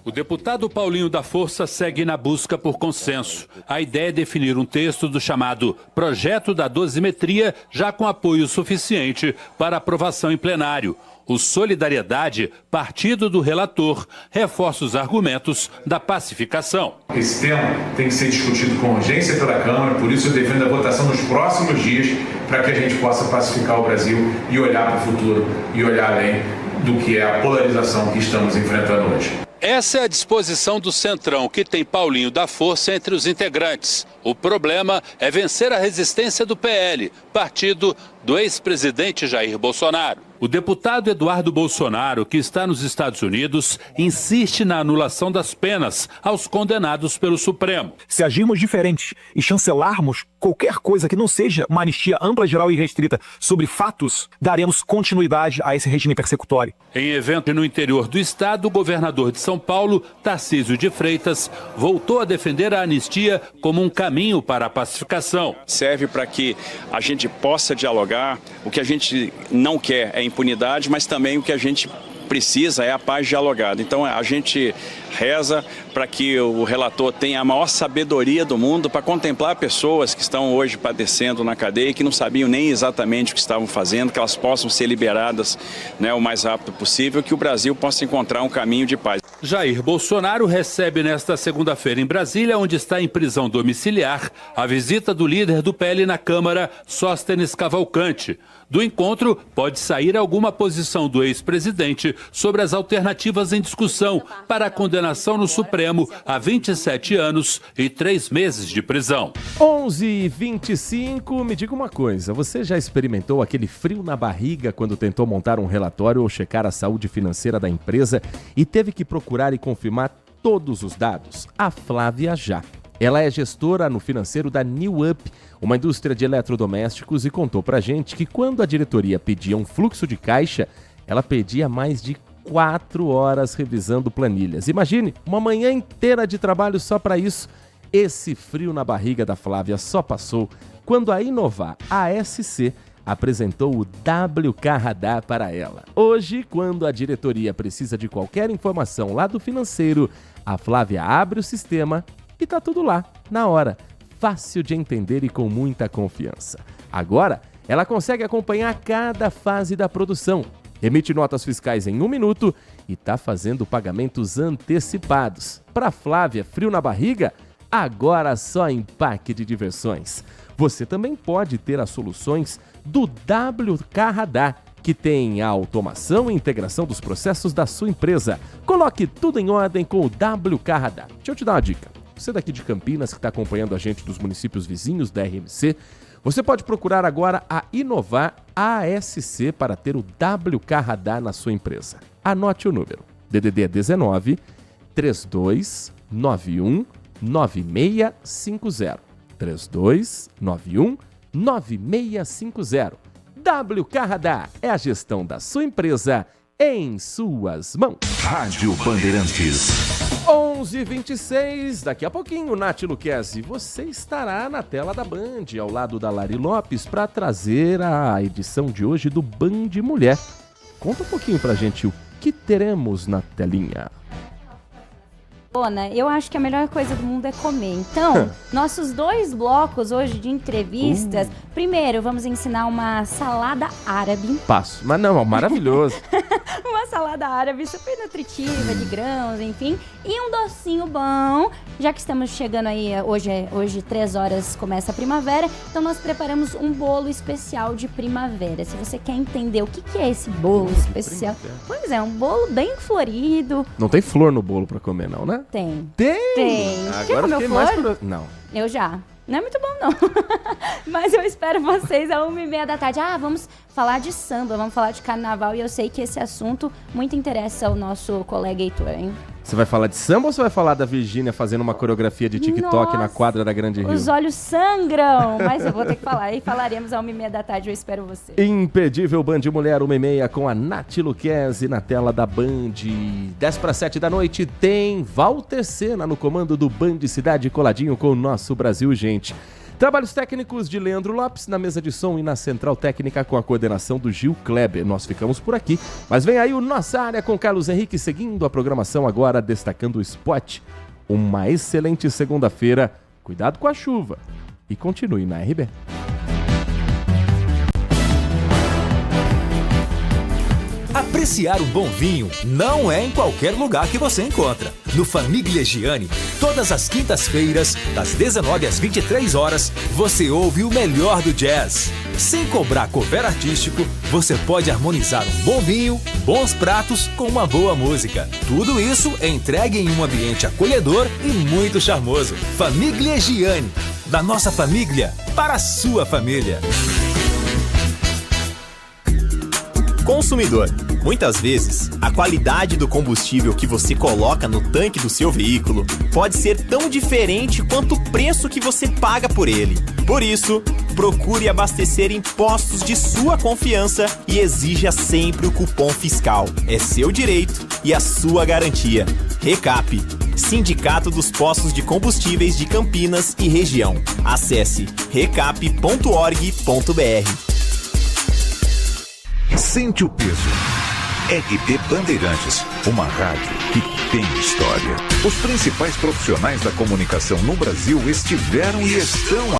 O deputado Paulinho da Força segue na busca por consenso. A ideia é definir um texto do chamado Projeto da Dosimetria, já com apoio suficiente para aprovação em plenário. O Solidariedade, partido do relator, reforça os argumentos da pacificação. Esse tema tem que ser discutido com urgência pela Câmara, por isso eu defendo a votação nos próximos dias, para que a gente possa pacificar o Brasil e olhar para o futuro e olhar além do que é a polarização que estamos enfrentando hoje. Essa é a disposição do Centrão, que tem Paulinho da Força entre os integrantes. O problema é vencer a resistência do PL, partido do ex-presidente Jair Bolsonaro. O deputado Eduardo Bolsonaro, que está nos Estados Unidos, insiste na anulação das penas aos condenados pelo Supremo. Se agirmos diferente e chancelarmos qualquer coisa que não seja uma anistia ampla, geral e restrita sobre fatos, daremos continuidade a esse regime persecutório. Em evento no interior do estado, o governador de São Paulo, Tarcísio de Freitas, voltou a defender a anistia como um caminho para a pacificação. Serve para que a gente possa dialogar. O que a gente não quer é impunidade, mas também o que a gente precisa é a paz dialogada. Então a gente reza para que o relator tenha a maior sabedoria do mundo para contemplar pessoas que estão hoje padecendo na cadeia e que não sabiam nem exatamente o que estavam fazendo, que elas possam ser liberadas, né, o mais rápido possível, que o Brasil possa encontrar um caminho de paz. Jair Bolsonaro recebe nesta segunda-feira em Brasília, onde está em prisão domiciliar, a visita do líder do PL na Câmara, Sóstenes Cavalcante. Do encontro, pode sair alguma posição do ex-presidente sobre as alternativas em discussão para a condenação no Supremo a 27 anos e 3 meses de prisão. 11h25, me diga uma coisa, você já experimentou aquele frio na barriga quando tentou montar um relatório ou checar a saúde financeira da empresa e teve que procurar e confirmar todos os dados? A Flávia já. Ela é gestora no financeiro da New Up, uma indústria de eletrodomésticos, e contou pra gente que quando a diretoria pedia um fluxo de caixa, ela pedia mais de 4 horas revisando planilhas. Imagine, uma manhã inteira de trabalho só para isso. Esse frio na barriga da Flávia só passou quando a Inovar ASC apresentou o WK Radar para ela. Hoje, quando a diretoria precisa de qualquer informação lá do financeiro, a Flávia abre o sistema e tá tudo lá, na hora. Fácil de entender e com muita confiança. Agora, ela consegue acompanhar cada fase da produção, emite notas fiscais em 1 minuto e tá fazendo pagamentos antecipados. Para Flávia, frio na barriga? Agora só empaque de diversões. Você também pode ter as soluções do WK Radar, que tem a automação e integração dos processos da sua empresa. Coloque tudo em ordem com o WK Radar. Deixa eu te dar uma dica. Você daqui de Campinas, que está acompanhando a gente dos municípios vizinhos da RMC, você pode procurar agora a Inovar ASC para ter o WK Radar na sua empresa. Anote o número. DDD é 19 3291 9650. 3291 9650. WK Radar é a gestão da sua empresa em suas mãos. Rádio Bandeirantes. 11h26, daqui a pouquinho, Nath Luquezzi, você estará na tela da Band, ao lado da Lari Lopes, para trazer a edição de hoje do Band Mulher. Conta um pouquinho pra gente o que teremos na telinha. Ana, eu acho que a melhor coisa do mundo é comer. Então, nossos 2 blocos hoje de entrevistas. Primeiro, vamos ensinar uma salada árabe. Passo, mas não, maravilhoso. Uma salada árabe super nutritiva, de grãos, enfim. E um docinho bom, já que estamos chegando aí, hoje 3 horas começa a primavera, então nós preparamos um bolo especial de primavera. Se você quer entender o que é esse bolo especial, pois é, um bolo bem florido. Não tem flor no bolo pra comer não, né? Tem. Tem? Já comeu flor? Mais por... Não. Eu já. Não é muito bom, não. Mas eu espero vocês às 1h30 da tarde. Vamos falar de samba, vamos falar de carnaval. E eu sei que esse assunto muito interessa o nosso colega Heitor, hein? Você vai falar de samba ou você vai falar da Virgínia fazendo uma coreografia de TikTok na quadra da Grande Rio? Os olhos sangram, mas eu vou ter que falar. E falaremos às 1h30 da tarde, eu espero você. Imperdível Band Mulher 1h30 com a Nath Luquezzi na tela da Band. 10:07 da noite tem Walter Sena no comando do Band Cidade, coladinho com o nosso Brasil, gente. Trabalhos técnicos de Leandro Lopes, na mesa de som e na central técnica com a coordenação do Gil Kleber. Nós ficamos por aqui, mas vem aí o Nossa Área com Carlos Henrique seguindo a programação agora, destacando o spot. Uma excelente segunda-feira, cuidado com a chuva e continue na RB. Apreciar um bom vinho não é em qualquer lugar que você encontra. No Famiglia Gianni, todas as quintas-feiras, das 19 às 23 horas, você ouve o melhor do jazz. Sem cobrar cover artístico, você pode harmonizar um bom vinho, bons pratos com uma boa música. Tudo isso é entregue em um ambiente acolhedor e muito charmoso. Famiglia Gianni, da nossa família para a sua família. consumidor. Muitas vezes, a qualidade do combustível que você coloca no tanque do seu veículo pode ser tão diferente quanto o preço que você paga por ele. Por isso, procure abastecer em postos de sua confiança e exija sempre o cupom fiscal. É seu direito e a sua garantia. Recap, Sindicato dos Postos de Combustíveis de Campinas e Região. Acesse recap.org.br. Sente o peso. RP Bandeirantes, uma rádio que tem história. Os principais profissionais da comunicação no Brasil estiveram e estão